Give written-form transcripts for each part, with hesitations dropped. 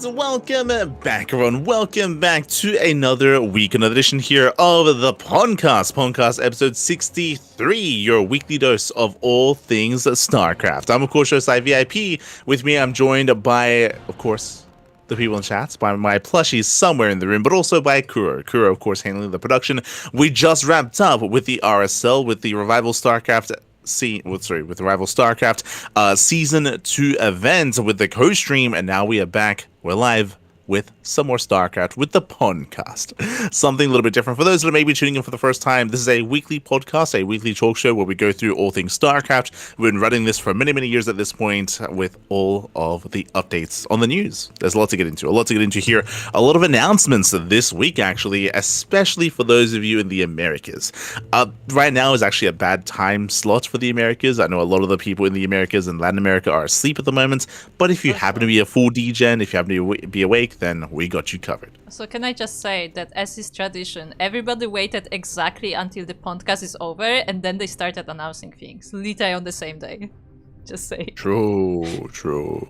And welcome back, everyone. Welcome back to another week, another edition here of the PondCast. PondCast episode 63, your weekly dose of all things StarCraft. I'm, of course, your site VIP. With me, I'm joined by, of course, the people in chats, by my plushies somewhere in the room, but also by Kuro. Kuro, of course, handling the production. We just wrapped up with the RSL, with the Revival StarCraft with the Rival StarCraft Season 2 event with the co-stream, and now we are back. We're live with some more StarCraft with the PondCast. Something a little bit different. For those that are maybe tuning in for the first time, this is a weekly podcast, a weekly talk show where we go through all things StarCraft. We've been running this for many, many years at this point with all of the updates on the news. There's a lot to get into, here. A lot of announcements this week, actually, especially for those of you in the Americas. Right now is actually a bad time slot for the Americas. I know a lot of the people in the Americas and Latin America are asleep at the moment, but if you happen to be a full DGen, if you happen to be awake, then we got you covered. So can I just say that, as is tradition, everybody waited exactly until the podcast is over and then they started announcing things, literally on the same day. Just say. True. So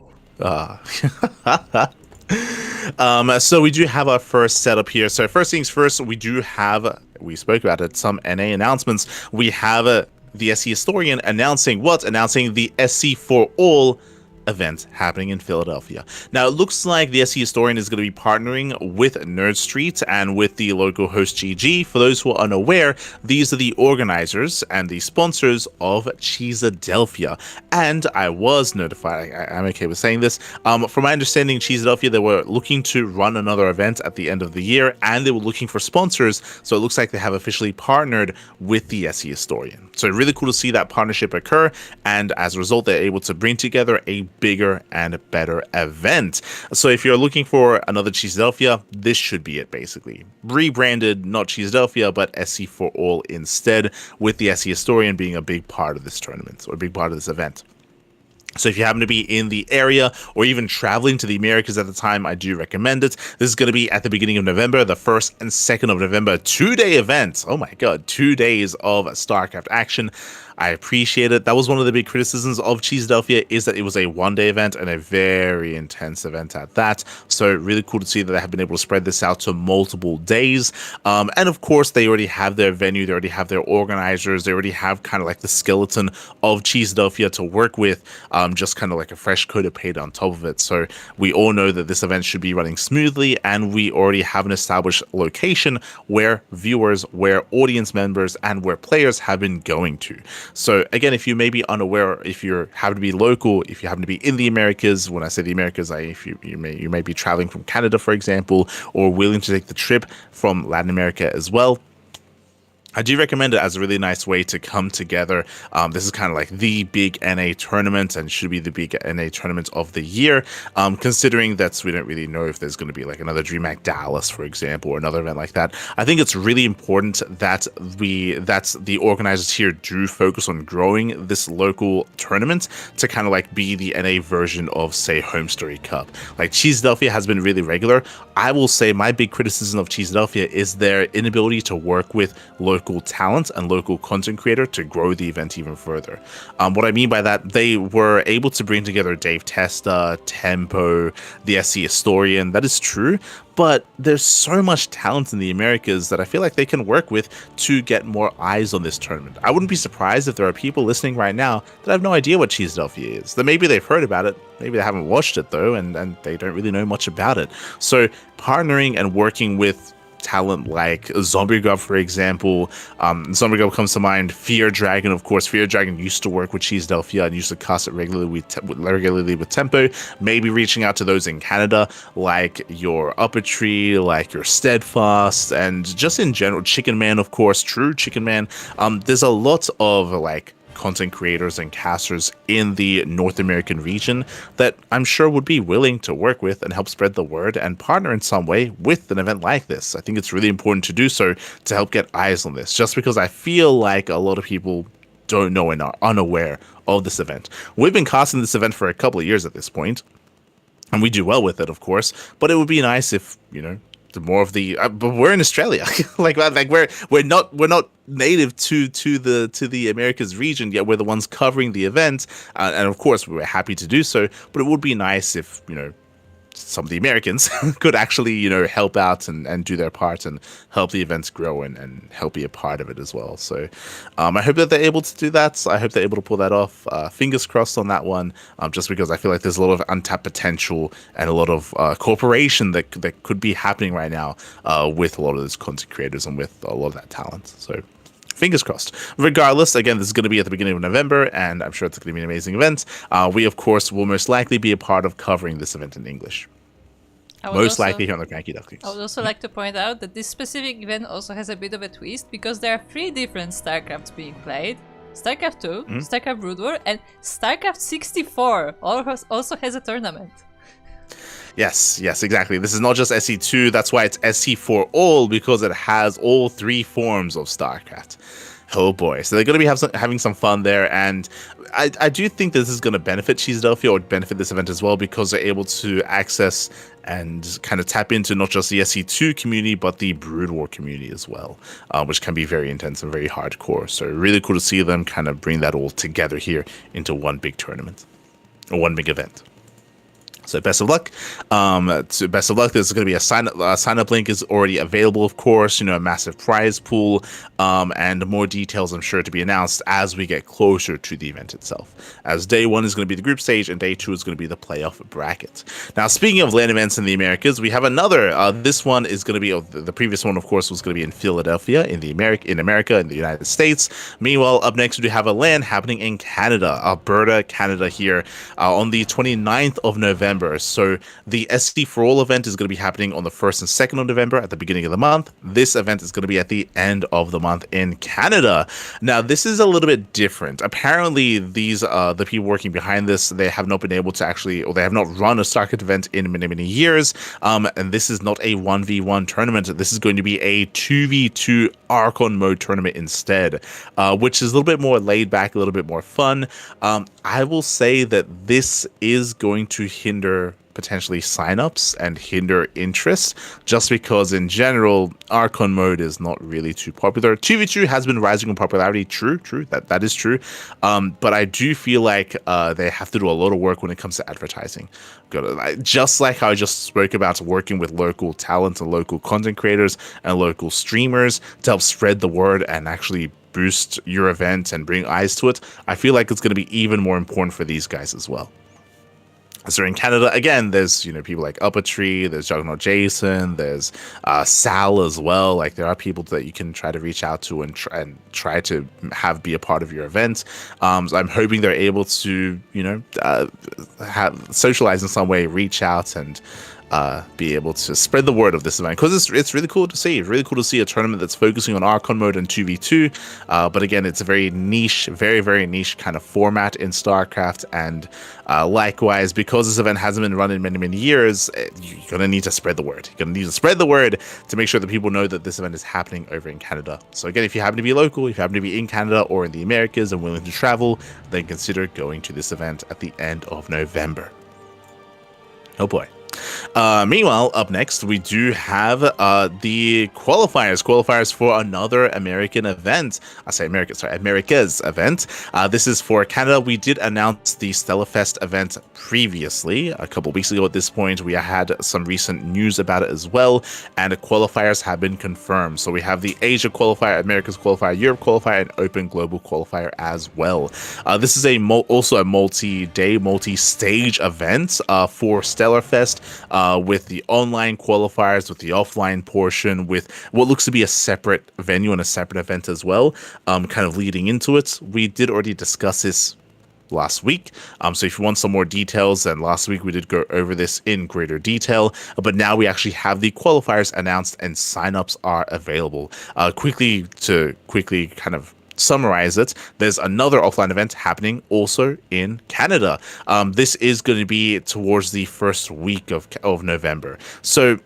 we do have our first setup here. So first things first, we spoke about it, some NA announcements. We have the SC Historian announcing the SC for All event happening in Philadelphia. Now, it looks like the SC Historian is going to be partnering with Nerd Street and with the local host GG. For those who are unaware, these are the organizers and the sponsors of Cheeseadelphia. And I was notified, I'm okay with saying this, from my understanding, Cheeseadelphia, they were looking to run another event at the end of the year, and they were looking for sponsors, so it looks like they have officially partnered with the SC Historian. So really cool to see that partnership occur, and as a result, they're able to bring together a bigger and better event. So if you're looking for another Cheeseadelphia, this should be it, basically. Rebranded, not Cheeseadelphia, but SC for All instead, with the SC Historian being a big part of this tournament, or a big part of this event. So if you happen to be in the area or even traveling to the Americas at the time, I do recommend it. This is going to be at the beginning of November, the 1st and 2nd of November, 2-day event. Oh my God, 2 days of StarCraft action. I appreciate it. That was one of the big criticisms of Cheeseadelphia, is that it was a 1-day event and a very intense event at that. So really cool to see that they have been able to spread this out to multiple days. And of course, they already have their venue, they already have their organizers, they already have kind of like the skeleton of Cheeseadelphia to work with, just kind of like a fresh coat of paint on top of it. So we all know that this event should be running smoothly, and we already have an established location where viewers, where audience members, and where players have been going to. So again, if you may be unaware, if you happen to be local, if you happen to be in the Americas, when I say the Americas, you may be traveling from Canada, for example, or willing to take the trip from Latin America as well, I do recommend it as a really nice way to come together. This is kind of like the big NA tournament, and should be the big NA tournament of the year, considering that we don't really know if there's going to be like another DreamHack Dallas, for example, or another event like that. I think it's really important that the organizers here do focus on growing this local tournament to kind of like be the NA version of, say, Home Story Cup. Like, Cheeseadelphia has been really regular. I will say my big criticism of Cheeseadelphia is their inability to work with local talent and local content creator to grow the event even further. What I mean by that, they were able to bring together Dave Testa, Tempo, the SC Historian. That is true, but there's so much talent in the Americas that I feel like they can work with to get more eyes on this tournament. I wouldn't be surprised if there are people listening right now that have no idea what Cheeseadelphia is. That maybe they've heard about it, maybe they haven't watched it though, and they don't really know much about it. So partnering and working with talent like Zombie Grub, for example. Zombie Grub comes to mind. Fear Dragon, of course. Fear Dragon used to work with Cheeseadelphia and used to cast it regularly with Tempo. Maybe reaching out to those in Canada, like your Upper Tree, like your Steadfast, and just in general, Chicken Man, of course. True Chicken Man. There's a lot of like content creators and casters in the North American region that I'm sure would be willing to work with and help spread the word and partner in some way with an event like this. I think it's really important to do so to help get eyes on this, just because I feel like a lot of people don't know and are unaware of this event. We've been casting this event for a couple of years at this point, and we do well with it, of course, but it would be nice if, you know, the more of the but we're in Australia, like we're not native to the Americas region, yet we're the ones covering the event, and of course we're happy to do so. But it would be nice if, you know, some of the Americans could actually, help out and do their part and help the events grow and help be a part of it as well. So I hope that they're able to do that. I hope they're able to pull that off. Fingers crossed on that one, just because I feel like there's a lot of untapped potential and a lot of cooperation that could be happening right now with a lot of those content creators and with a lot of that talent. So fingers crossed. Regardless, again, this is going to be at the beginning of November, and I'm sure it's going to be an amazing event. We, of course, will most likely be a part of covering this event in English. Most likely here on the CranKy Ducklings. I would also like to point out that this specific event also has a bit of a twist, because there are 3 different StarCrafts being played. StarCraft 2, StarCraft Brood War, and StarCraft 64 also has a tournament. Yes, exactly. This is not just SE2. That's why it's SE for all, because it has all 3 forms of StarCraft. Oh boy. So they're going to be having some fun there. And I do think this is going to benefit Cheesedelphia, or benefit this event as well, because they're able to access and kind of tap into not just the SE2 community, but the Brood War community as well, which can be very intense and very hardcore. So really cool to see them kind of bring that all together here into one big tournament, or one big event. So best of luck. Best of luck. There's going to be a sign up link is already available, of course. A massive prize pool, and more details I'm sure to be announced as we get closer to the event itself. As day 1 is going to be the group stage, and day 2 is going to be the playoff bracket. Now, speaking of LAN events in the Americas, we have another. This one is going to be the previous one, of course, was going to be in Philadelphia, in America, in the United States. Meanwhile, up next we do have a LAN happening in Canada, Alberta, Canada, here on the 29th of November. So the SC for All event is going to be happening on the 1st and 2nd of November at the beginning of the month. This event is going to be at the end of the month in Canada. Now, this is a little bit different. Apparently, these the people working behind this, they have not been able to actually, or they have not run a StarCraft event in many years. And this is not a 1v1 tournament. This is going to be a 2v2 Archon mode tournament instead, which is a little bit more laid back, a little bit more fun. I will say that this is going to hinder potentially signups and hinder interest, just because in general Archon mode is not really too popular. 2v2 has been rising in popularity, true, that is true, but I do feel like they have to do a lot of work when it comes to advertising. Just like how I just spoke about working with local talent and local content creators and local streamers to help spread the word and actually boost your event and bring eyes to it, I feel like it's going to be even more important for these guys as well. So in Canada, again, there's people like Upper Tree, there's Juggernaut Jason, there's Sal as well. Like, there are people that you can try to reach out to and try to have be a part of your event. So I'm hoping they're able to have socialize in some way, reach out and be able to spread the word of this event, because it's really cool to see. Really cool to see a tournament that's focusing on Archon mode and 2v2, but again, it's a very niche, very niche kind of format in StarCraft, and likewise, because this event hasn't been run in many years, you're going to need to spread the word. You're going to need to spread the word to make sure that people know that this event is happening over in Canada. So again, if you happen to be local, if you happen to be in Canada or in the Americas and willing to travel, then consider going to this event at the end of November. Oh boy. Meanwhile, up next, we do have the qualifiers for another American event. America's event. This is for Canada. We did announce the Stellarfest event previously, a couple weeks ago. At this point, we had some recent news about it as well, and the qualifiers have been confirmed. So we have the Asia qualifier, America's qualifier, Europe qualifier, and Open Global qualifier as well. This is also a multi-day, multi-stage event for Stellarfest, with the online qualifiers, with the offline portion, with what looks to be a separate venue and a separate event as well, kind of leading into it. We did already discuss this last week, so if you want some more details, then last week we did go over this in greater detail, but now we actually have the qualifiers announced and signups are available. Quickly kind of summarize it, there's another offline event happening also in Canada. This is going to be towards the first week of November. So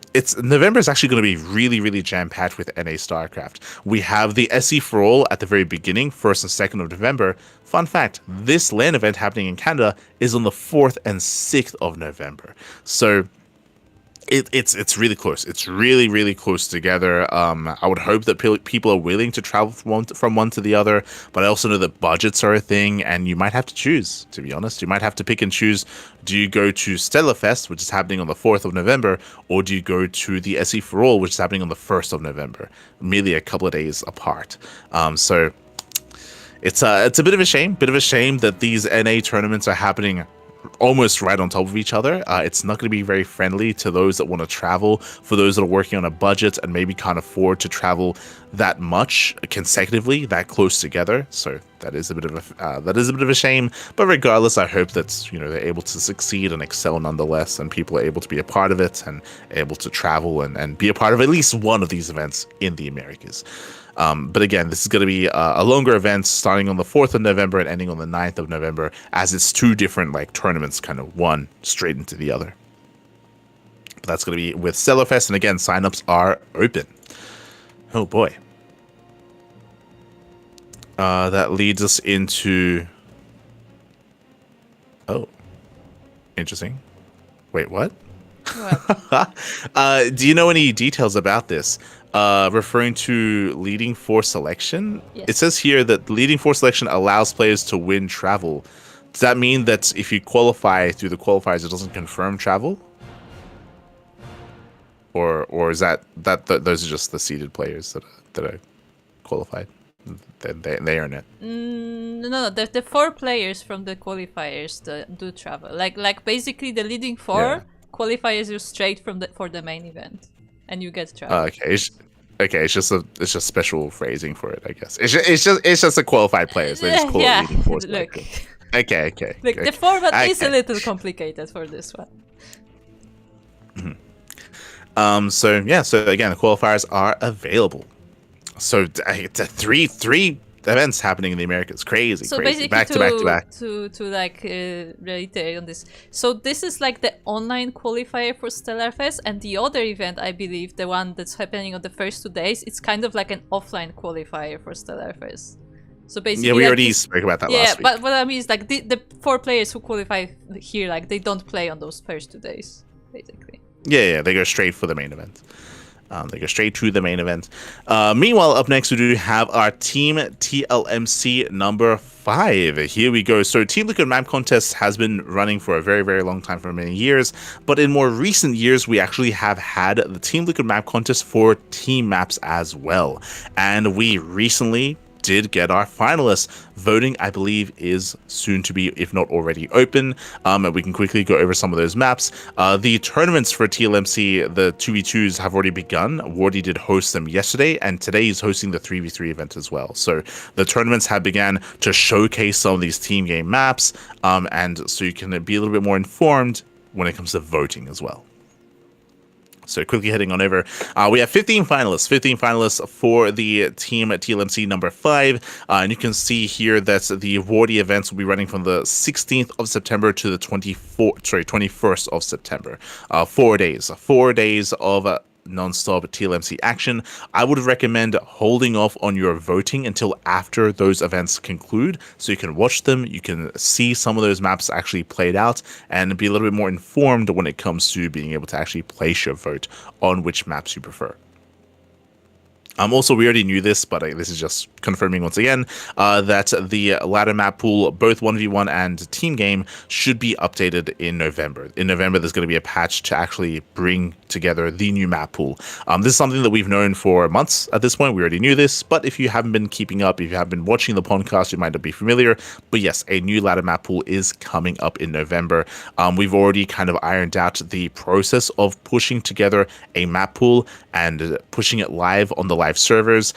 November is actually going to be really jam-packed with NA StarCraft. We have the SE for All at the very beginning, 1st and 2nd of November. Fun fact, this LAN event happening in Canada is on the 4th and 6th of November. So It's really close. It's really close together. I would hope that people are willing to travel from one to the other, but I also know that budgets are a thing, and you might have to choose. To be honest, you might have to pick and choose. Do you go to Stellarfest, which is happening on the 4th of November, or do you go to the SE for All, which is happening on the 1st of November, merely a couple of days apart? So it's a bit of a shame. That these NA tournaments are happening almost right on top of each other. It's not going to be very friendly to those that want to travel, for those that are working on a budget and maybe can't afford to travel that much consecutively, that close together. So that is a bit of a shame. But regardless, I hope that they're able to succeed and excel nonetheless, and people are able to be a part of it and able to travel and be a part of at least one of these events in the Americas. But again, this is going to be a longer event starting on the 4th of November and ending on the 9th of November, as it's two different tournaments, kind of one straight into the other. But that's going to be with Stellarfest, and again, signups are open. Oh boy. That leads us into... Oh. Interesting. Wait, what? What? Do you know any details about this? Referring to leading four selection, Yes. It says here that leading four selection allows players to win travel. Does that mean that if you qualify through the qualifiers, it doesn't confirm travel? Or is that those are just the seeded players that are qualified? They earn it. No. The 4 players from the qualifiers do travel. Like basically the leading 4 qualifiers you straight for the main event, and you get travel. Okay. It's just special phrasing for it, I guess. It's just a qualified players. They just call it leading four selection. Okay. Look, the format is a little complicated for this one. So again, the qualifiers are available. So it's a three events happening in the Americas. Crazy. Basically, back to back. To reiterate on this. So this is like the online qualifier for Stellarfest, and the other event, I believe, the one that's happening on the first 2 days, it's kind of like an offline qualifier for Stellarfest. So basically, we already spoke about that last week. But what I mean is like the 4 players who qualify here, like they don't play on those first 2 days, basically. Yeah, they go straight for the main event. They go straight to the main event. Meanwhile, up next, we do have our Team TLMC number 5. Here we go. So Team Liquid Map Contest has been running for a very, very long time, for many years. But in more recent years, we actually have had the Team Liquid Map Contest for team maps as well. And we recently did get our finalists. Voting, I believe, is soon to be, if not already, open. And we can quickly go over some of those maps. The tournaments for TLMC, the 2v2s, have already begun. Wardy did host them yesterday, and today he's hosting the 3v3 event as well. So the tournaments have begun to showcase some of these team game maps, and so you can be a little bit more informed when it comes to voting as well. So quickly heading on over, we have 15 finalists for the Team TLMC number 5, and you can see here that the awardee events will be running from the 16th of September to the 21st of September. 4 days of non-stop TLMC action. I would recommend holding off on your voting until after those events conclude, so you can watch them, you can see some of those maps actually played out, and be a little bit more informed when it comes to being able to actually place your vote on which maps you prefer. Also, we already knew this, but this is just confirming once again that the ladder map pool, both 1v1 and team game, should be updated in November. In November, there's going to be a patch to actually bring together the new map pool. This is something that we've known for months at this point. We already knew this, but if you haven't been keeping up, if you have been watching the podcast, you might not be familiar. But yes, a new ladder map pool is coming up in November. We've already kind of ironed out the process of pushing together a map pool and pushing it live on the live servers,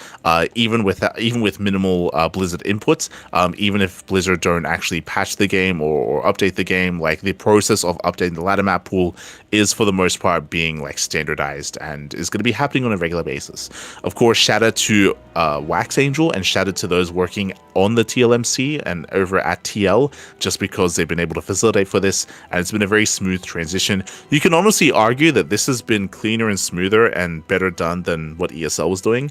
even with minimal Blizzard inputs, even if Blizzard don't actually patch the game or update the game, like the process of updating the ladder map pool is for the most part being like standardized and is going to be happening on a regular basis. Of course, shout out to Wax Angel and shout out to those working on the TLMC and over at TL, just because they've been able to facilitate for this, and it's been a very smooth transition. You can honestly argue that this has been cleaner and smoother and better done than what ESL was doing,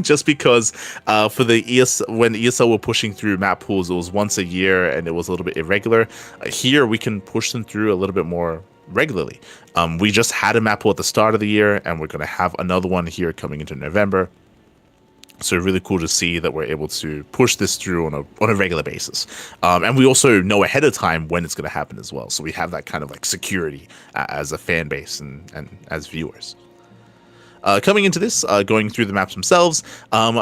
just because for the when ESL were pushing through map pools, it was once a year and it was a little bit irregular. Here we can push them through a little bit more regularly. We just had a map pool at the start of the year, and we're going to have another one here coming into November. So really cool to see that we're able to push this through on a regular basis. And we also know ahead of time when it's going to happen as well. So we have that kind of like security as a fan base and as viewers. Coming into this, going through the maps themselves,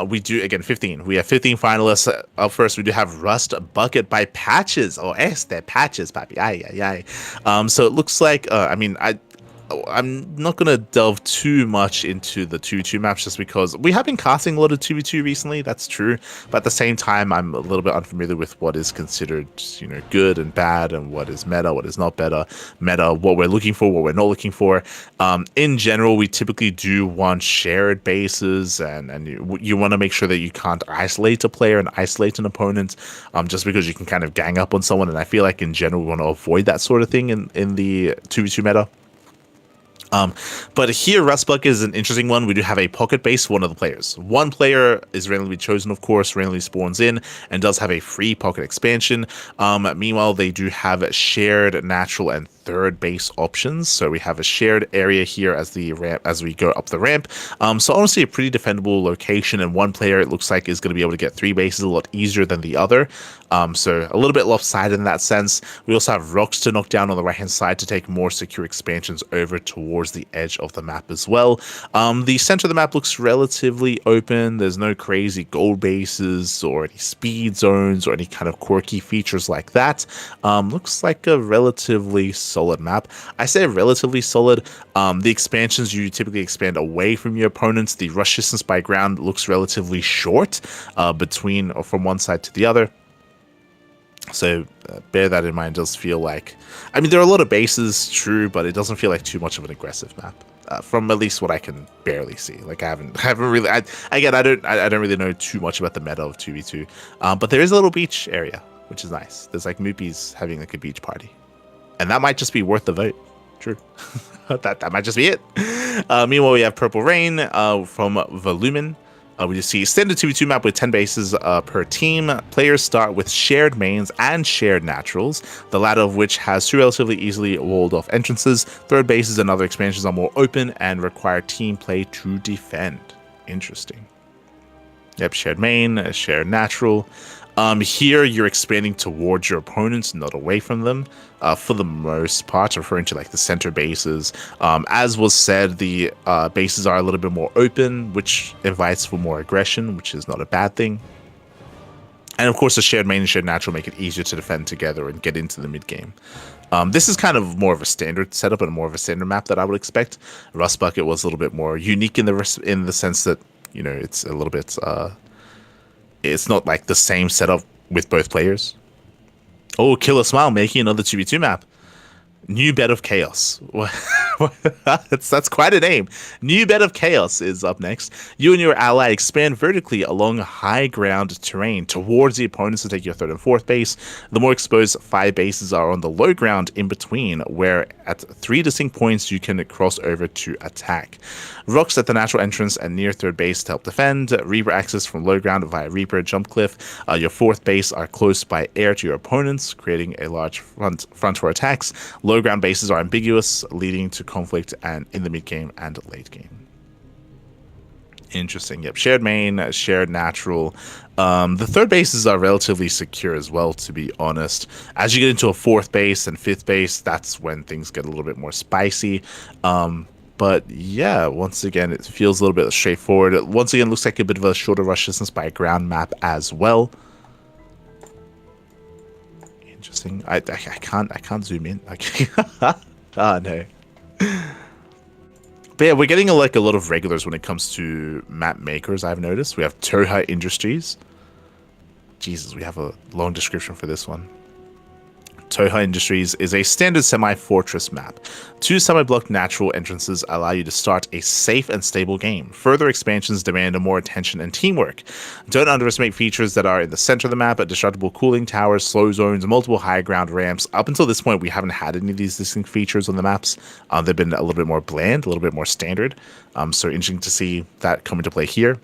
we do, again, 15. We have 15 finalists. Up first, we do have Rust Bucket by Patches. Oh, este Patches, papi. Ay, ay, ay. So it looks like, I'm not going to delve too much into the 2v2 maps just because we have been casting a lot of 2v2 recently, that's true, but at the same time I'm a little bit unfamiliar with what is considered, good and bad, and what is meta, what is not meta, what we're looking for, what we're not looking for. In general, we typically do want shared bases, and you want to make sure that you can't isolate a player and isolate an opponent, just because you can kind of gang up on someone, and I feel like in general we want to avoid that sort of thing in the 2v2 meta. But here, Rust Bucket is an interesting one. We do have a pocket base for one of the players. One player is randomly chosen, of course, randomly spawns in, and does have a free pocket expansion. Meanwhile, they do have shared, natural, and third base options. So we have a shared area here as the ramp, as we go up the ramp. So honestly, a pretty defendable location, and one player, it looks like, is going to be able to get 3 bases a lot easier than the other. So a little bit lopsided in that sense. We also have rocks to knock down on the right hand side to take more secure expansions over towards the edge of the map as well. The center of the map looks relatively open. There's no crazy gold bases or any speed zones or any kind of quirky features like that. Looks like a relatively solid map. I say relatively solid. The expansions, you typically expand away from your opponents. The rush distance by ground looks relatively short between or from one side to the other. So bear that in mind. It does feel like, I mean, there are a lot of bases, true, but it doesn't feel like too much of an aggressive map. From at least what I can barely see. Like I haven't really. I don't really know too much about the meta of 2v2. But there is a little beach area, which is nice. There's like Moopies having like a beach party, and that might just be worth the vote. True, that might just be it. Meanwhile, we have Purple Rain from Volumen. We just see standard 2v2 map with 10 bases per team. Players start with shared mains and shared naturals, the latter of which has 2 relatively easily walled off entrances. Third bases and other expansions are more open and require team play to defend. Interesting. Yep, shared main, shared natural. Here, you're expanding towards your opponents, not away from them, for the most part, referring to like the center bases. As was said, the bases are a little bit more open, which invites for more aggression, which is not a bad thing. And of course, the shared main and shared natural make it easier to defend together and get into the mid game. This is kind of more of a standard setup and more of a standard map that I would expect. Rust Bucket was a little bit more unique in the sense that, it's a little bit... it's not like the same setup with both players. Oh, Killer Smile making another 2v2 map. New Bed of Chaos. That's quite a name. New Bed of Chaos is up next. You and your ally expand vertically along high ground terrain towards the opponents to take your third and fourth base. The more exposed 5 bases are on the low ground in between, where at 3 distinct points you can cross over to attack. Rocks at the natural entrance and near third base to help defend. Reaper access from low ground via Reaper jump cliff. Your fourth base are close by air to your opponents, creating a large front for attacks. Low ground bases are ambiguous, leading to conflict and in the mid game and late game. Interesting. Yep, shared main, shared natural. The third bases are relatively secure as well, to be honest. As you get into a fourth base and fifth base, that's when things get a little bit more spicy. But yeah, once again, it feels a little bit straightforward. Once again, looks like a bit of a shorter rush distance by ground map as well. Interesting. I can't zoom in. Ah, no. But yeah, we're getting like a lot of regulars when it comes to map makers, I've noticed. We have Toha Industries. Jesus, we have a long description for this one. Toha Industries is a standard semi-fortress map. 2 semi-blocked natural entrances allow you to start a safe and stable game. Further expansions demand more attention and teamwork. Don't underestimate features that are in the center of the map: destructible cooling towers, slow zones, multiple high ground ramps. Up until this point, we haven't had any of these distinct features on the maps. They've been a little bit more bland, a little bit more standard. So interesting to see that come into play here.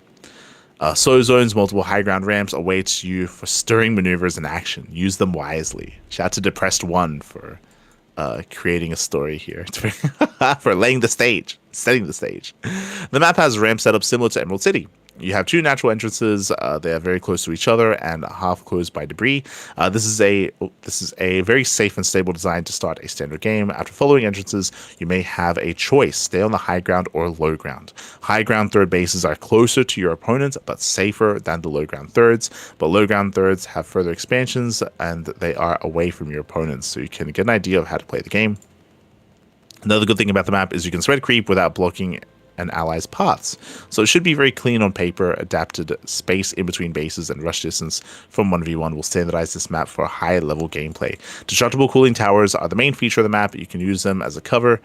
Slow zones, multiple high ground ramps awaits you for stirring maneuvers and action. Use them wisely. Shout out to Depressed One for creating a story here for laying the stage, setting the stage. The map has ramp setup similar to Emerald City. You have two natural entrances. They are very close to each other and half closed by debris. This is a very safe and stable design to start a standard game. After following entrances, you may have a choice: stay on the high ground or low ground. High ground third bases are closer to your opponent but safer than the low ground thirds. But low ground thirds have further expansions and they are away from your opponents, so you can get an idea of how to play the game. Another good thing about the map is you can spread creep without blocking an ally's paths. So it should be very clean on paper. Adapted space in between bases and rush distance from 1v1 will standardize this map for high level gameplay. Destructible cooling towers are the main feature of the map. You can use them as a cover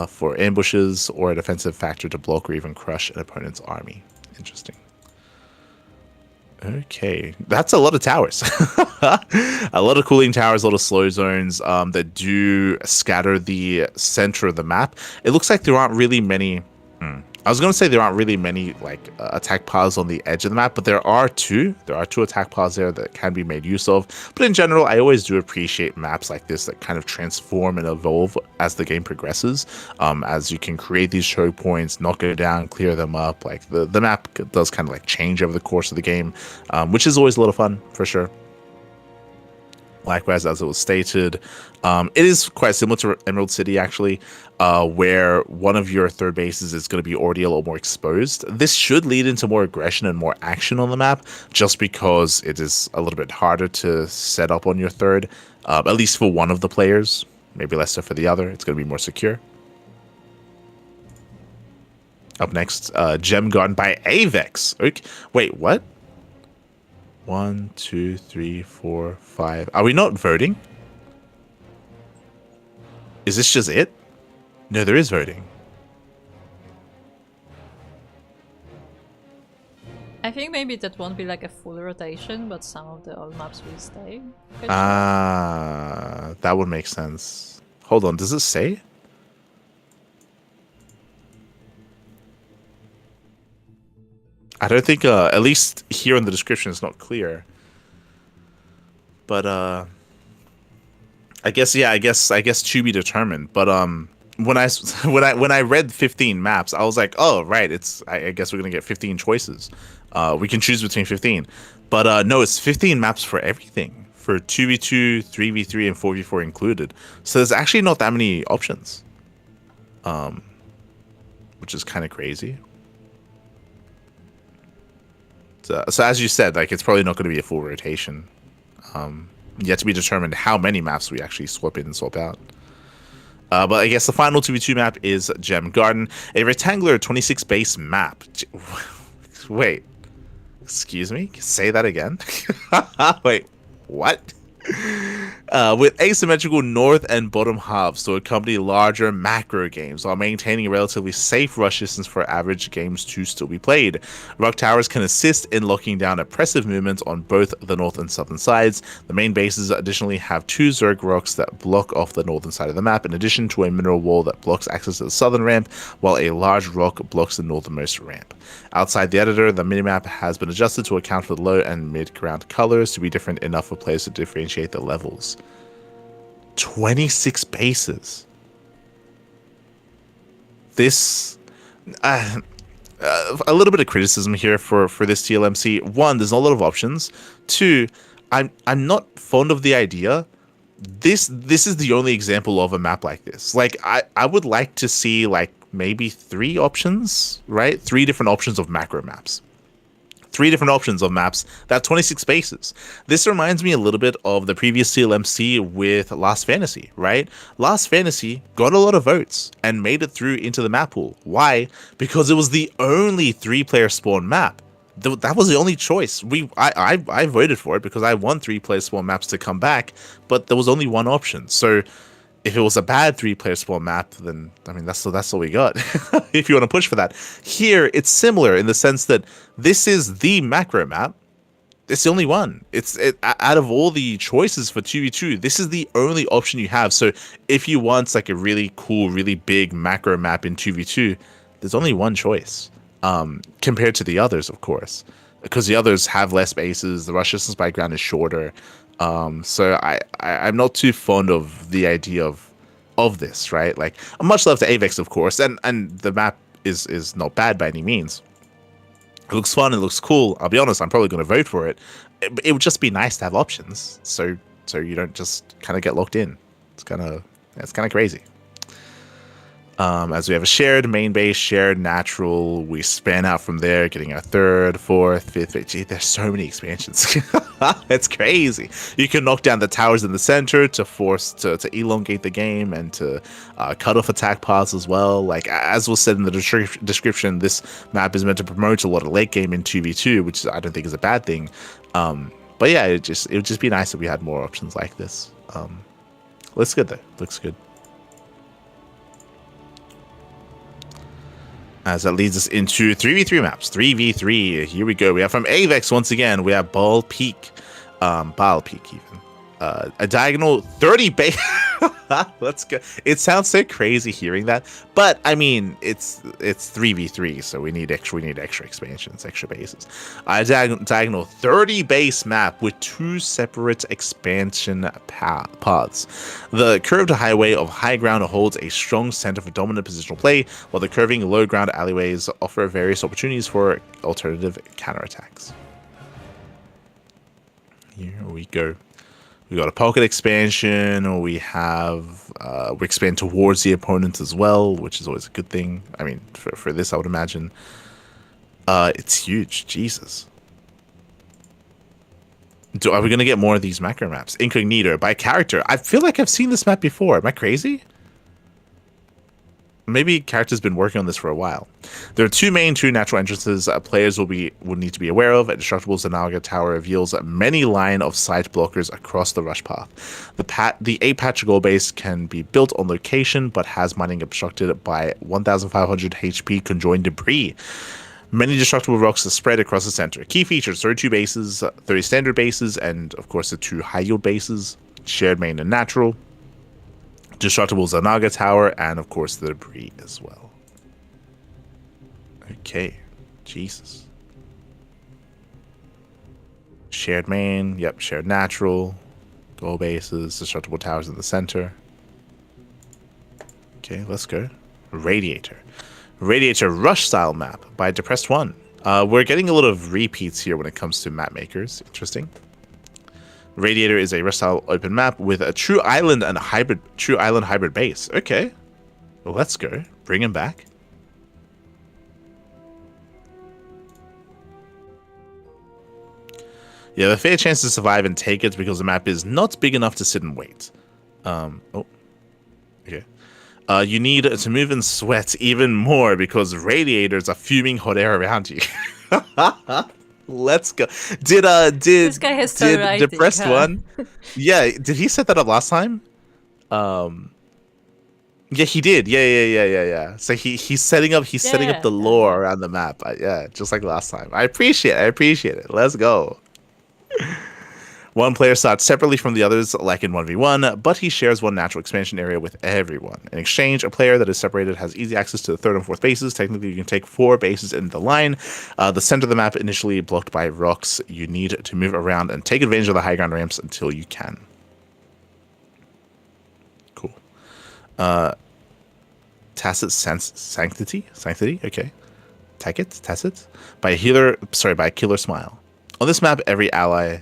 for ambushes or a defensive factor to block or even crush an opponent's army. Interesting. Okay, that's a lot of towers. A lot of cooling towers, a lot of slow zones that do scatter the center of the map. It looks like there aren't really many... I was going to say there aren't really many like attack paths on the edge of the map, but there are two. There are two attack paths there that can be made use of. But in general, I always do appreciate maps like this that kind of transform and evolve as the game progresses. As you can create these choke points, knock it down, clear them up. Like the map does kind of like change over the course of the game, which is always a lot of fun for sure. Likewise, as it was stated, it is quite similar to Emerald City, actually, where one of your third bases is going to be already a little more exposed. This should lead into more aggression and more action on the map, just because it is a little bit harder to set up on your third, at least for one of the players, maybe less so for the other. It's going to be more secure. Up next, Gem Garden by Avex. Okay. Wait, what? 1, 2, 3, 4, 5. Are we not voting? Is this just it? No, there is voting. I think maybe that won't be like a full rotation, but some of the old maps will stay. Ah, that would make sense. Hold on, does it say? I don't think, at least here in the description, it's not clear. But, I guess, yeah, I guess to be determined. But, when I read 15 maps, I was like, oh, right, I guess we're going to get 15 choices. We can choose between 15. But, no, it's 15 maps for everything. For 2v2, 3v3, and 4v4 included. So there's actually not that many options. Which is kind of crazy. So as you said, like, it's probably not going to be a full rotation. Yet to be determined how many maps we actually swap in and swap out. But I guess the final 2v2 map is Gem Garden, a rectangular 26 base map. Wait, excuse me? Say that again? Wait, what? With asymmetrical north and bottom halves to accompany larger macro games while maintaining a relatively safe rush distance for average games to still be played. Rock towers can assist in locking down oppressive movements on both the north and southern sides. The main bases additionally have two Zerg rocks that block off the northern side of the map, in addition to a mineral wall that blocks access to the southern ramp, while a large rock blocks the northernmost ramp. Outside the editor, the minimap has been adjusted to account for the low and mid-ground colors to be different enough for players to differentiate the levels. 26 bases. This... a little bit of criticism here for this TLMC. One, there's not a lot of options. Two, I'm not fond of the idea. This is the only example of a map like this. Like, I would like to see, like, maybe 3 options, right? 3 different options of macro maps. 3 different options of maps that 26 bases. This reminds me a little bit of the previous TLMC with Last Fantasy, right? Last Fantasy got a lot of votes and made it through into the map pool. Why? Because it was the only 3-player spawn map. That was the only choice. I voted for it because I want 3-player spawn maps to come back, but there was only one option. So if it was a bad 3-player spawn map, then I mean that's all we got. If you want to push for that. Here it's similar in the sense that this is the macro map. It's the only one. Out of all the choices for 2v2, this is the only option you have. So if you want like a really cool, really big macro map in 2v2, there's only one choice. Compared to the others, of course, because the others have less bases. The rush distance by ground is shorter. So I'm not too fond of the idea of of this, right? Like, much love to Avex, of course, and the map is not bad by any means. It looks fun. It looks cool. I'll be honest. I'm probably going to vote for it. It would just be nice to have options, so you don't just kind of get locked in. It's kind of crazy. As we have a shared main base, shared natural, we span out from there, getting a third, fourth, fifth. Gee, there's so many expansions. It's crazy. You can knock down the towers in the center to force to elongate the game and to cut off attack paths as well. Like, as was said in the description, this map is meant to promote a lot of late game in 2v2, which I don't think is a bad thing. But yeah, it would just be nice if we had more options like this. Looks good though. Looks good. As that leads us into 3v3 maps. 3v3. Here we go. We have from Avex once again. We have Ball Peak. Ball Peak even. A diagonal 30 base. Let's go. It sounds so crazy hearing that, but I mean it's 3v3, so we need extra expansions, extra bases. A diagonal 30 base map with 2 separate expansion paths. The curved highway of high ground holds a strong center for dominant positional play, while the curving low ground alleyways offer various opportunities for alternative counterattacks. Here we go. We got a pocket expansion. We have we expand towards the opponent as well, which is always a good thing. I mean, for this, I would imagine. It's huge. Jesus. Are we gonna get more of these macro maps? Incognito by character. I feel like I've seen this map before. Am I crazy? Maybe character's been working on this for a while. There are two natural entrances players will need to be aware of. Indestructible Zanaga Tower reveals many line of sight blockers across the rush path. The 8-patch goal base can be built on location, but has mining obstructed by 1,500 HP conjoined debris. Many destructible rocks are spread across the center. Key features: 32 bases, 30 standard bases, and of course the 2 high yield bases, shared main and natural. Destructible Zanaga Tower, and of course the debris as well. Okay, Jesus. Shared main, yep, shared natural, goal bases, destructible towers in the center. Okay, let's go. Radiator rush style map by Depressed One. We're getting a lot of repeats here when it comes to map makers. Interesting. Radiator is a rush-style open map with a true island hybrid base. Okay, well, let's go. Bring him back. Yeah, the fair chance to survive and take it because the map is not big enough to sit and wait. Okay. You need to move and sweat even more because radiators are fuming hot air around you. Let's go. Did this guy has Depressed One? Yeah, did he set that up last time? Yeah, he did. Yeah. So he's setting up the lore around the map. Yeah, just like last time. I appreciate it. Let's go. One player starts separately from the others, like in 1v1, but he shares one natural expansion area with everyone. In exchange, a player that is separated has easy access to the 3rd and 4th bases. Technically, you can take 4 bases in the line. The center of the map initially blocked by rocks. You need to move around and take advantage of the high ground ramps until you can. Cool. Tacit Sanctity? Okay. Tacit? By Killer Smile. On this map, every ally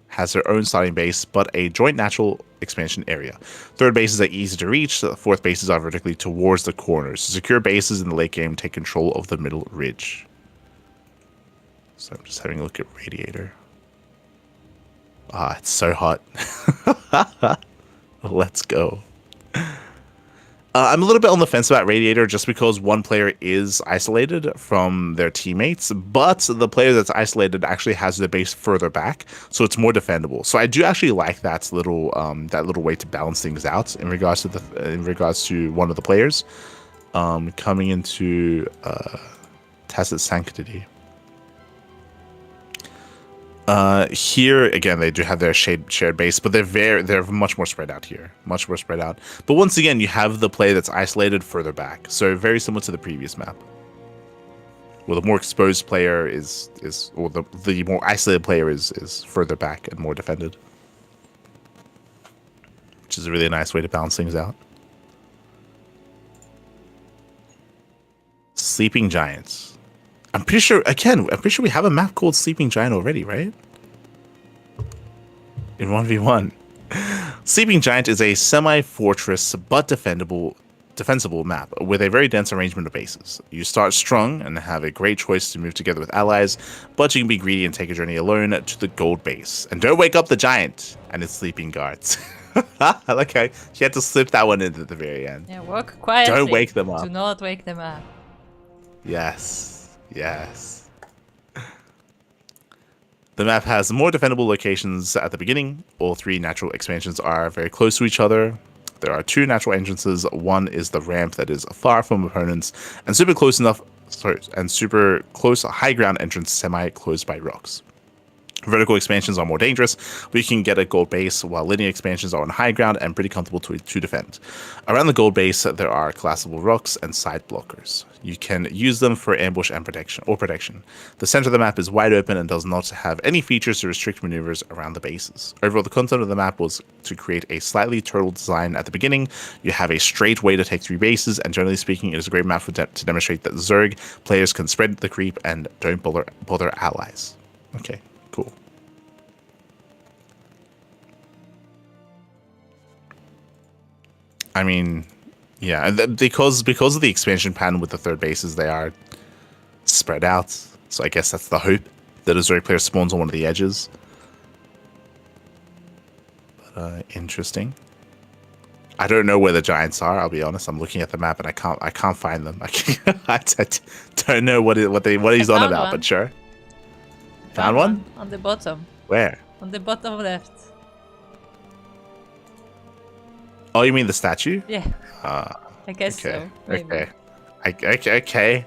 has their own starting base, but a joint natural expansion area. 3rd bases are easy to reach. The 4th bases are vertically towards the corners. To secure bases in the late game, take control of the middle ridge. So I'm just having a look at Radiator. Ah, it's so hot. Let's go. I'm a little bit on the fence about Radiator just because one player is isolated from their teammates, but the player that's isolated actually has their base further back, so it's more defendable. So I do actually like that little way to balance things out in regards to one of the players coming into Tacit Sanctity. Here again, they do have their shared base, but they're much more spread out here, much more spread out. But once again, you have the player that's isolated further back, so very similar to the previous map. Well, the more exposed player or the more isolated player is further back and more defended, which is a really nice way to balance things out. Sleeping Giants. I'm pretty sure we have a map called Sleeping Giant already, right? In 1v1. Sleeping Giant is a semi-fortress but defensible map with a very dense arrangement of bases. You start strong and have a great choice to move together with allies, but you can be greedy and take a journey alone to the gold base. And don't wake up the giant and its sleeping guards. I like how she had to slip that one in at the very end. Yeah, walk quietly. Don't wake them up. Do not wake them up. Yes. The map has more defendable locations at the beginning. All 3 natural expansions are very close to each other. There are 2 natural entrances. One is the ramp that is far from opponents, and super close high ground entrance semi-closed by rocks. Vertical expansions are more dangerous, but you can get a gold base, while linear expansions are on high ground and pretty comfortable to defend. Around the gold base, there are collapsible rocks and side blockers. You can use them for ambush and protection. The center of the map is wide open and does not have any features to restrict maneuvers around the bases. Overall, the concept of the map was to create a slightly turtle design at the beginning. You have a straight way to take 3 bases, and generally speaking, it is a great map to demonstrate that Zerg players can spread the creep and don't bother allies. Okay. Cool. I mean, yeah, because of the expansion pattern with the 3rd bases, they are spread out. So I guess that's the hope, that a Zerg player spawns on one of the edges. But interesting. I don't know where the giants are. I'll be honest. I'm looking at the map and I can't find them. I don't know what he's on about. But sure. Found one? On the bottom. Where? On the bottom left. Oh, you mean the statue? Yeah. I guess okay. so. Maybe. Okay.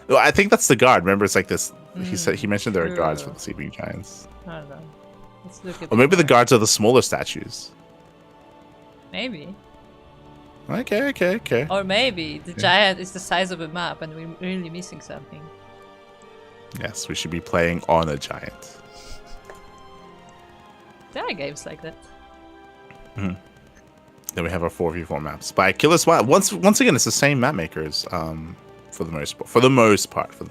Well, I think that's the guard. Remember, it's like this. He mentioned there are guards for the sleeping giants. I don't know. Let's look at. Or maybe the guards are the smaller statues. Maybe. Okay. Or maybe the giant is the size of a map and we're really missing something. Yes, we should be playing on a giant. There are games like that. Then we have our 4v4 maps by Killer Smile. Once again, it's the same map makers. For the most part. For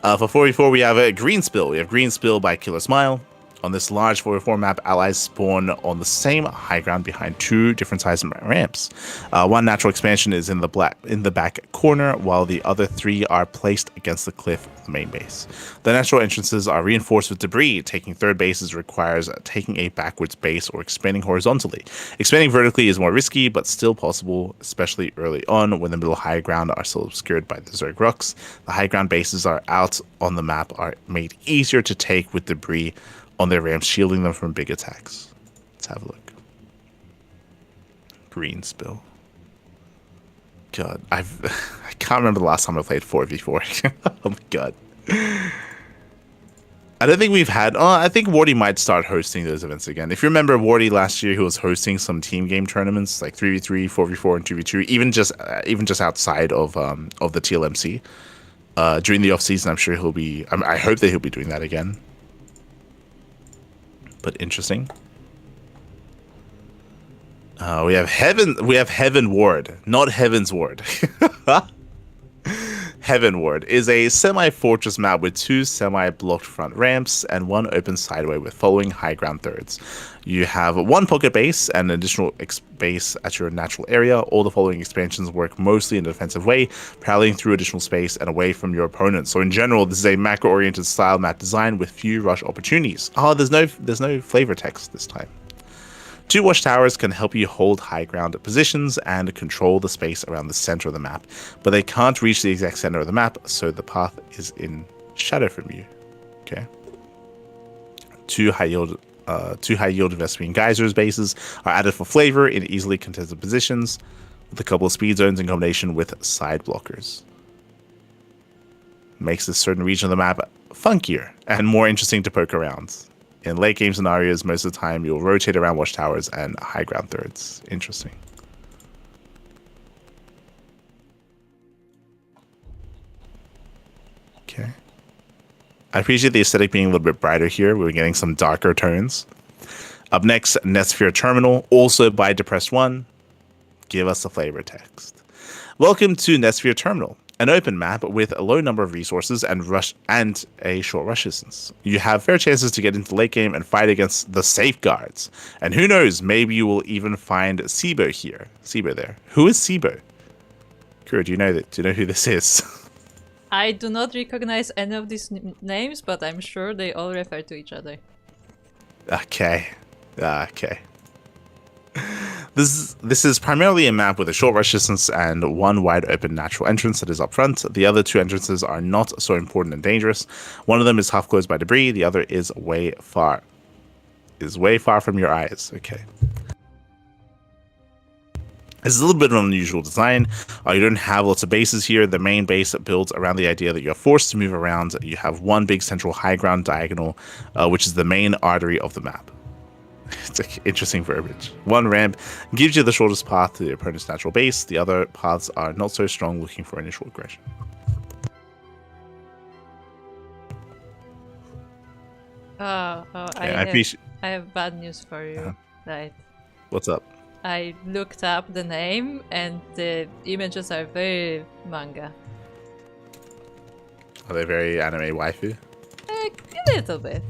4v4, we have a Green Spill. We have Green Spill by Killer Smile. On this large 4v4 map, allies spawn on the same high ground behind 2 different sized ramps. One natural expansion is in the back corner, while the other 3 are placed against the cliff of the main base. The natural entrances are reinforced with debris. Taking 3rd bases requires taking a backwards base or expanding horizontally. Expanding vertically is more risky, but still possible, especially early on when the middle high ground are still obscured by the Zerg rocks. The high ground bases are out on the map are made easier to take with debris on their ramps, shielding them from big attacks. Let's have a look. Green Spill. God, I can't remember the last time I played 4v4. Oh my god. I don't think we've had. I think Wardy might start hosting those events again. If you remember Wardy last year, he was hosting some team game tournaments like 3v3, 4v4, and 2v2, even just outside of the TLMC. During the off season, I'm sure he'll be. I hope that he'll be doing that again. But interesting. We have Heaven Ward, not Heaven's Ward. Heaven Ward is a semi-fortress map with 2 semi-blocked front ramps and 1 open sideway with following high ground thirds. You have 1 pocket base and an additional base at your natural area. All the following expansions work mostly in a defensive way, paralleling through additional space and away from your opponent. So in general, this is a macro-oriented style map design with few rush opportunities. Oh, there's no flavor text this time. 2 watchtowers can help you hold high ground positions and control the space around the center of the map, but they can't reach the exact center of the map, so the path is in shadow from you. Okay. 2 high yield Vespian geysers bases are added for flavor in easily contested positions, with a couple of speed zones in combination with side blockers. Makes this certain region of the map funkier and more interesting to poke around. In late game scenarios, most of the time you'll rotate around watchtowers and high ground thirds. Interesting. Okay. I appreciate the aesthetic being a little bit brighter here. We're getting some darker tones. Up next, Netsphere Terminal, also by Depressed One. Give us a flavor text. Welcome to Netsphere Terminal. an open map with a low number of resources and a short rush distance. You have fair chances to get into the late game and fight against the safeguards. And who knows, maybe you will even find Sibo here. Sibo there. Who is Sibo? Kura, do you know who this is? I do not recognize any of these names, but I'm sure they all refer to each other. Okay. This is primarily a map with a short rush distance and one wide open natural entrance that is up front. The other two entrances are not so important and dangerous. One of them is half closed by debris. The other is way far from your eyes. Okay. This is a little bit of an unusual design. You don't have lots of bases here. The main base builds around the idea that you're forced to move around. You have one big central high ground diagonal, which is the main artery of the map. It's like interesting verbiage. One ramp gives you the shortest path to the opponent's natural base. The other paths are not so strong, looking for initial aggression. I have bad news for you. Right. What's up? I looked up the name and the images are very manga. Are they very anime waifu? A little bit.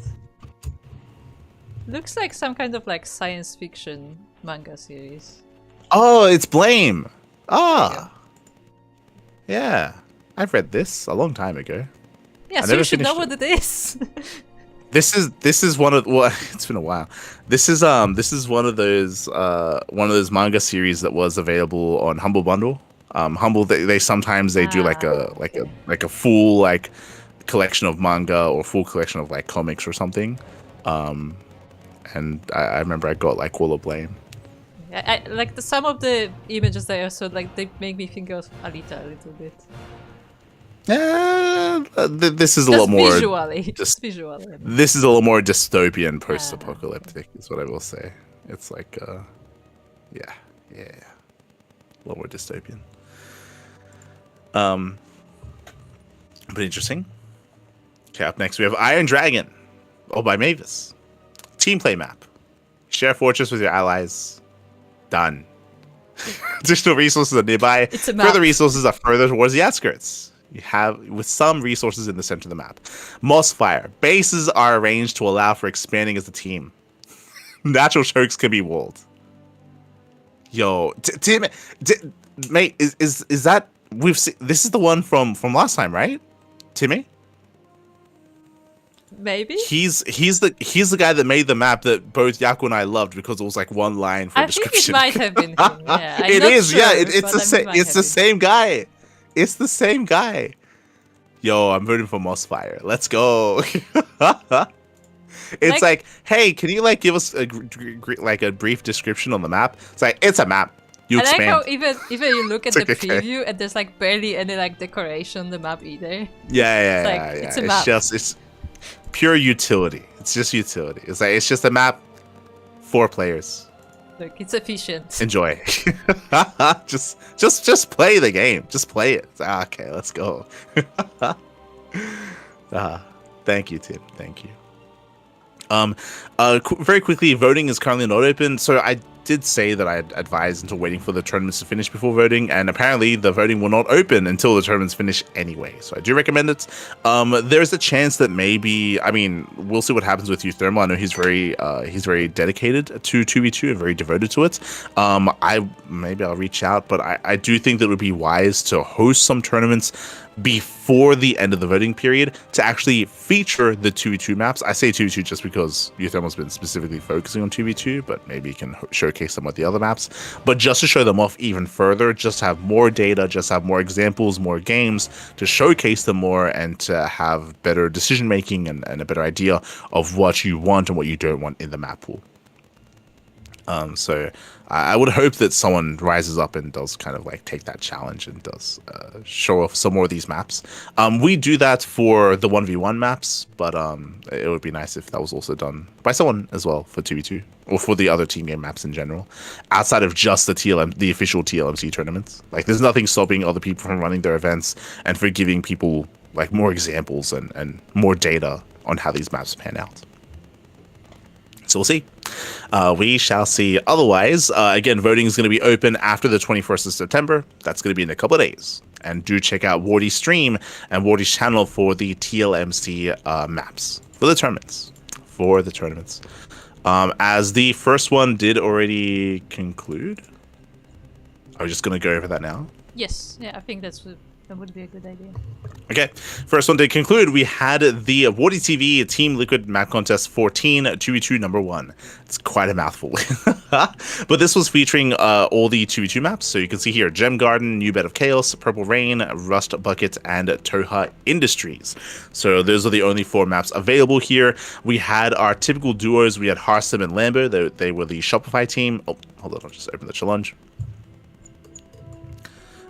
Looks like some kind of like science fiction manga series. Oh, it's Blame. Yeah. I've read this a long time ago. Yeah, so you should know what it is. This is one of, well, it's been a while. This is one of those manga series that was available on Humble Bundle. Humble they sometimes do like a full like collection of manga or full collection of like comics or something. And I remember I got like all of Blame. I like some of the images there, so like they make me think of Alita a little bit. This is a lot more visually. This is a little more dystopian, post-apocalyptic, is what I will say. It's like, yeah, a lot more dystopian. But interesting. Okay, up next we have Iron Dragon, by Mavis. Team play map. Share fortress with your allies. Done. Additional resources are nearby. It's a map. Further resources are further towards the outskirts. You have with some resources in the center of the map. Moss fire. Bases are arranged to allow for expanding as a team. Natural chokes can be walled. Yo, mate, is that we've seen? This is the one from last time, right, Timmy? Maybe he's the guy that made the map that both Yaku and I loved because it was like one line for description. I think it might have been him. Yeah, it is. Sure, it's the same. It's the same guy. It's the same guy. Yo, I'm voting for Mossfire. Let's go. It's like, hey, can you like give us a brief description on the map? It's like it's a map. You expand. I like how even you look at the preview and there's like barely any like decoration on the map either. Yeah. It's a map. It's pure utility. It's just utility. It's just a map for players. Look, it's efficient. Enjoy. just play the game. Just play it. Okay, let's go. Thank you, Tim. Thank you. Very quickly, voting is currently not open. So I did say that I'd advise until waiting for the tournaments to finish before voting, and apparently the voting will not open until the tournaments finish anyway. So I do recommend it. There's a chance that maybe, I mean, we'll see what happens with Euthermal. I know he's very dedicated to 2v2 and very devoted to it. Maybe I'll reach out, but I do think that it would be wise to host some tournaments before the end of the voting period to actually feature the 2v2 maps. I say 2v2 just because Euthermal's been specifically focusing on 2v2, but maybe you can showcase some of the other maps. But just to show them off even further, just have more data, just have more examples, more games to showcase them more and to have better decision making and a better idea of what you want and what you don't want in the map pool. So I would hope that someone rises up and does kind of like take that challenge and does show off some more of these maps. We do that for the 1v1 maps, but it would be nice if that was also done by someone as well for 2v2 or for the other team game maps in general, outside of just the official TLMC tournaments. Like there's nothing stopping other people from running their events and for giving people like more examples and more data on how these maps pan out. So we'll see. We shall see. Otherwise, again, voting is going to be open after the 21st of September. That's going to be in a couple of days. And do check out Wardy's stream and Wardy's channel for the TLMC maps for the tournaments. As the first one did already conclude. Are we just going to go over that now? Yes, yeah, I think that would be a good idea. Okay, first one did conclude. We had the Wardy TV Team Liquid Map Contest 14 2v2 number 1. It's quite a mouthful. But this was featuring all the 2v2 maps. So you can see here, Gem Garden, New Bed of Chaos, Purple Rain, Rust Bucket, and Toha Industries. So those are the only 4 maps available here. We had our typical duos. We had Harsum and Lambo. They were the Shopify team. Oh, hold on, I'll just open the challenge.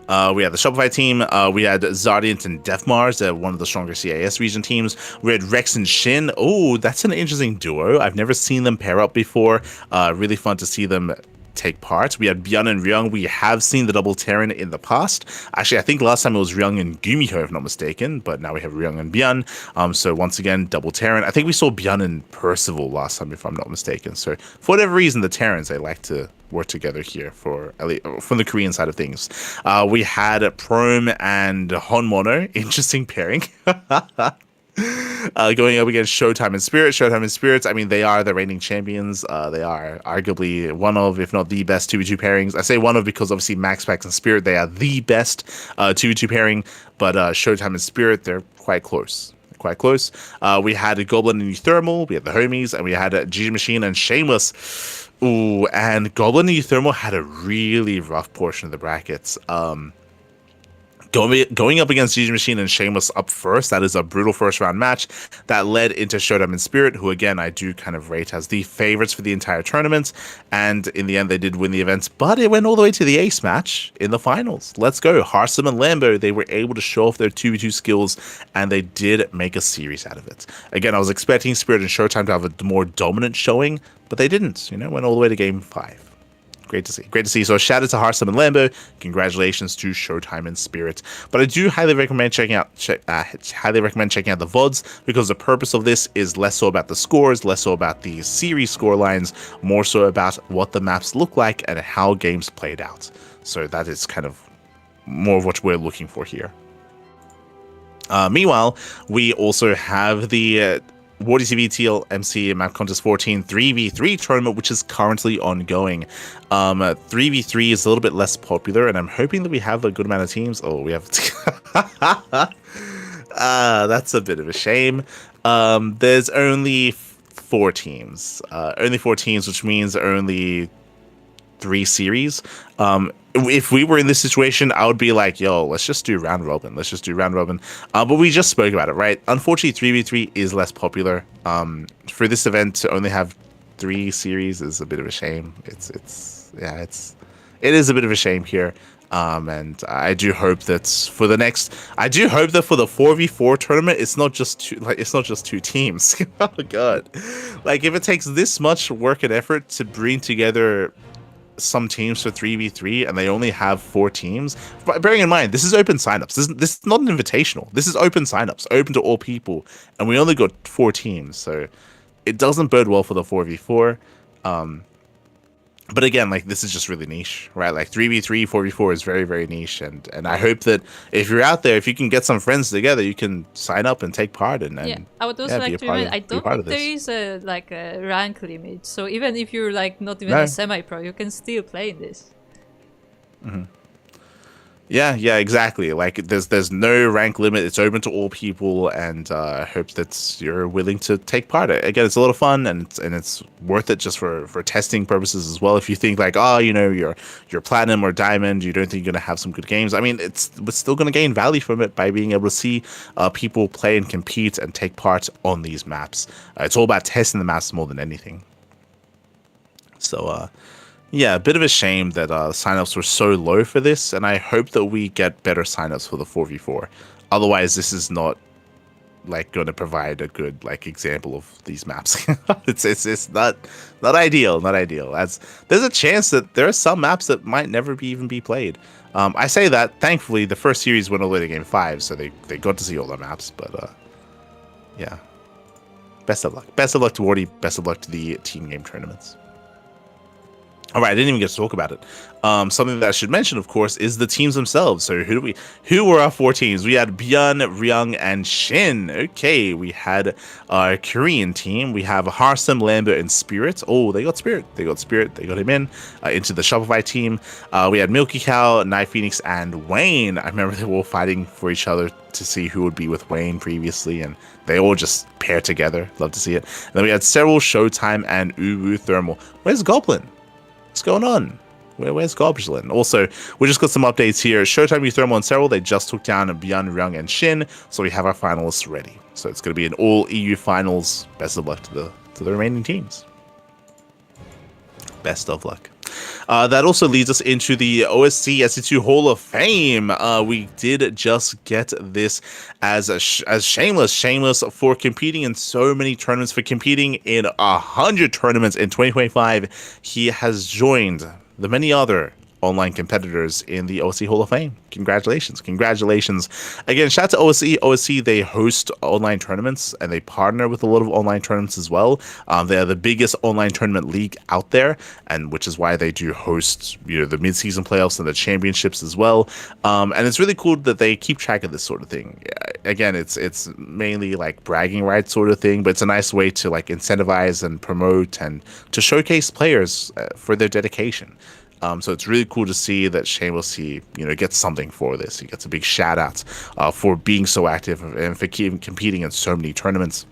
We had the Shopify team. We had Zardiant and Deathmars, one of the stronger CIS region teams. We had Rex and Shin. Oh, that's an interesting duo. I've never seen them pair up before. Really fun to see them take part. We had Byun and Ryung. We have seen the double Terran in the past. Actually, I think last time it was Ryung and Gumiho, if not mistaken, but now we have Ryung and Byun. So once again, double Terran. I think we saw Byun and Percival last time, if I'm not mistaken. So for whatever reason, the Terrans, they like to work together here for at least from the Korean side of things. We had Prom and Honmono. Interesting pairing. Going up against Showtime and Spirit. Showtime and Spirits, I mean, they are the reigning champions. They are arguably one of, if not the best 2v2 pairings. I say one of because obviously Max Pax and Spirit, they are the best 2v2 pairing, but Showtime and Spirit, they're quite close. We had Goblin and Euthermal, we had the homies, and we had G Machine and Shameless. Ooh, and Goblin and Euthermal had a really rough portion of the brackets. Going up against GG Machine and Shameless up first, that is a brutal first round match that led into Showtime and Spirit, who again I do kind of rate as the favorites for the entire tournament, and in the end they did win the events, but it went all the way to the ace match in the finals. Let's go. Harsum and Lambo, they were able to show off their 2v2 skills, and they did make a series out of it. Again, I was expecting Spirit and Showtime to have a more dominant showing, but they didn't. Went all the way to game 5. Great to see. So shout out to Harsum and Lambo. Congratulations to Showtime and Spirit. But I do highly recommend checking out the VODs, because the purpose of this is less so about the scores, less so about the series score lines, more so about what the maps look like and how games played out. So that is kind of more of what we're looking for here. Meanwhile, we also have the Wardy TV TLMC Map Contest 14 3v3 tournament, which is currently ongoing. 3v3 is a little bit less popular, and I'm hoping that we have a good amount of teams. Oh, we have... that's a bit of a shame. There's only 4 teams. Which means only 3 series. If we were in this situation, I would be like, yo, let's just do round robin. But we just spoke about it, right? Unfortunately, 3v3 is less popular. For this event to only have 3 series is a bit of a shame. It is a bit of a shame here. And I do hope that for the 4v4 tournament, it's not just 2 teams. Oh god. Like, if it takes this much work and effort to bring together some teams for 3v3 and they only have 4 teams, but bearing in mind this is open signups, this is not an invitational, this is open signups, open to all people, and we only got 4 teams, so it doesn't bode well for the 4v4. But again, like, this is just really niche, right? Like 3v3, 4v4 is very, very niche, and I hope that if you're out there, if you can get some friends together, you can sign up and take part. And I would also like to remind, I don't think there is a rank limit, so even if you're like not even a semi-pro, you can still play in this. Mm-hmm. Yeah, exactly. Like, there's no rank limit. It's open to all people, and I hope that you're willing to take part. Again, it's a lot of fun, and it's worth it just for testing purposes as well. If you think like, you're platinum or diamond, you don't think you're gonna have some good games. I mean, we're still gonna gain value from it by being able to see people play and compete and take part on these maps. It's all about testing the maps more than anything. So, yeah, a bit of a shame that signups were so low for this, and I hope that we get better signups for the 4v4. Otherwise, this is not like going to provide a good example of these maps. it's not ideal. As there's a chance that there are some maps that might never even be played. I say that thankfully the first series went all the way to game 5, so they got to see all the maps. But yeah, best of luck to Wardy. Best of luck to the team game tournaments. All right, I didn't even get to talk about it. Something that I should mention, of course, is the teams themselves. So who were our 4 teams? We had Byun, Ryung, and Shin. Okay, we had our Korean team. We have Harsem, Lambert, and Spirit. Oh, they got Spirit. They got Spirit. They got him into the Shopify team. We had Milky Cow, Night Phoenix, and Wayne. I remember they were all fighting for each other to see who would be with Wayne previously, and they all just paired together. Love to see it. And then we had Cyril, Showtime, and Uwu Thermal. Where's Goblin? What's going on? Where's Goblin? Also, we just got some updates here. Showtime, Uthermal, and Cyril, they just took down Byun, Ryung, and Shin, so we have our finalists ready. So it's going to be an all EU finals. Best of luck to the remaining teams. Best of luck. That also leads us into the OSC SC2 Hall of Fame. We did just get this as Shameless. Shameless for competing in so many tournaments, for competing in 100 tournaments in 2025. He has joined the many other online competitors in the OSC Hall of Fame. Congratulations. Again, shout out to OSC. OSC, they host online tournaments and they partner with a lot of online tournaments as well. They are the biggest online tournament league out there, and which is why they do host, the mid-season playoffs and the championships as well. And it's really cool that they keep track of this sort of thing. Again, it's mainly like bragging rights sort of thing, but it's a nice way to like incentivize and promote and to showcase players for their dedication. So it's really cool to see that Shameless, he gets something for this. He gets a big shout out for being so active and for competing in so many tournaments.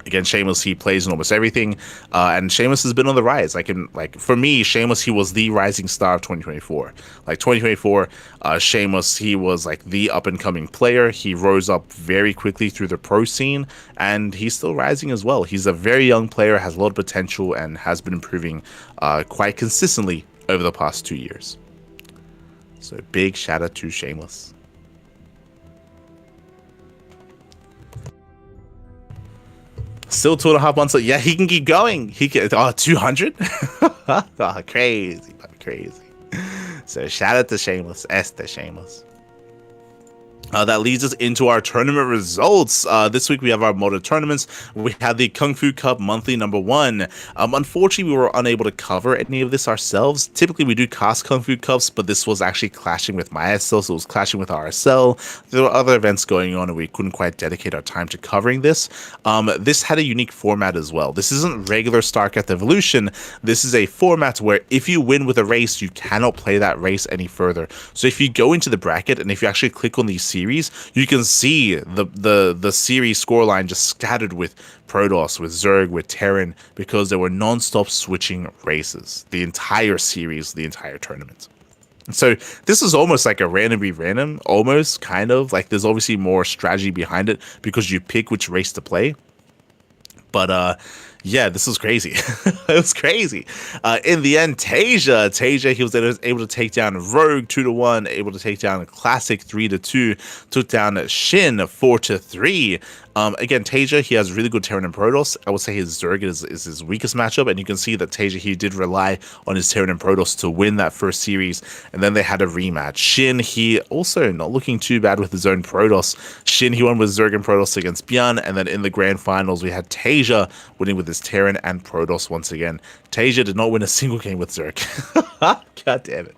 Again, Shameless, he plays in almost everything, and Shameless has been on the rise. For me, Shameless, he was the rising star of 2024. 2024, Shameless, he was like the up and coming player. He rose up very quickly through the pro scene, and he's still rising as well. He's a very young player, has a lot of potential, and has been improving quite consistently over the past 2 years. So big shout out to Shameless. Still 2.5 months. Yeah, he can keep going. He can. 200. Crazy. So shout out to Shameless. Shameless. That leads us into our tournament results. This week we have our modern tournaments. We had the Kung Fu Cup monthly number 1. Unfortunately, we were unable to cover any of this ourselves. Typically, we do cast Kung Fu Cups, but this was actually clashing with my SL, so it was clashing with RSL. There were other events going on, and we couldn't quite dedicate our time to covering this. This had a unique format as well. This isn't regular StarCraft Evolution. This is a format where if you win with a race, you cannot play that race any further. So if you go into the bracket, and if you actually click on these series, you can see the series scoreline just scattered with Protoss, with Zerg, with Terran, because there were non-stop switching races the entire series, the entire tournament. So this is almost like a random be random, almost kind of like there's obviously more strategy behind it because you pick which race to play. But yeah, this was crazy. It was crazy. In the end, Tasia, he was able to take down Rogue 2-1, able to take down Classic 3-2, took down Shin 4-3. Again, Tasia, he has really good Terran and Protoss. I would say his Zerg is his weakest matchup, and you can see that Tasia, he did rely on his Terran and Protoss to win that first series, and then they had a rematch. Shin, he also not looking too bad with his own Protoss. Shin, he won with Zerg and Protoss against Byun, and then in the grand finals, we had Tasia winning with his Terran and Protoss once again. Tasia did not win a single game with Zerg. God damn it.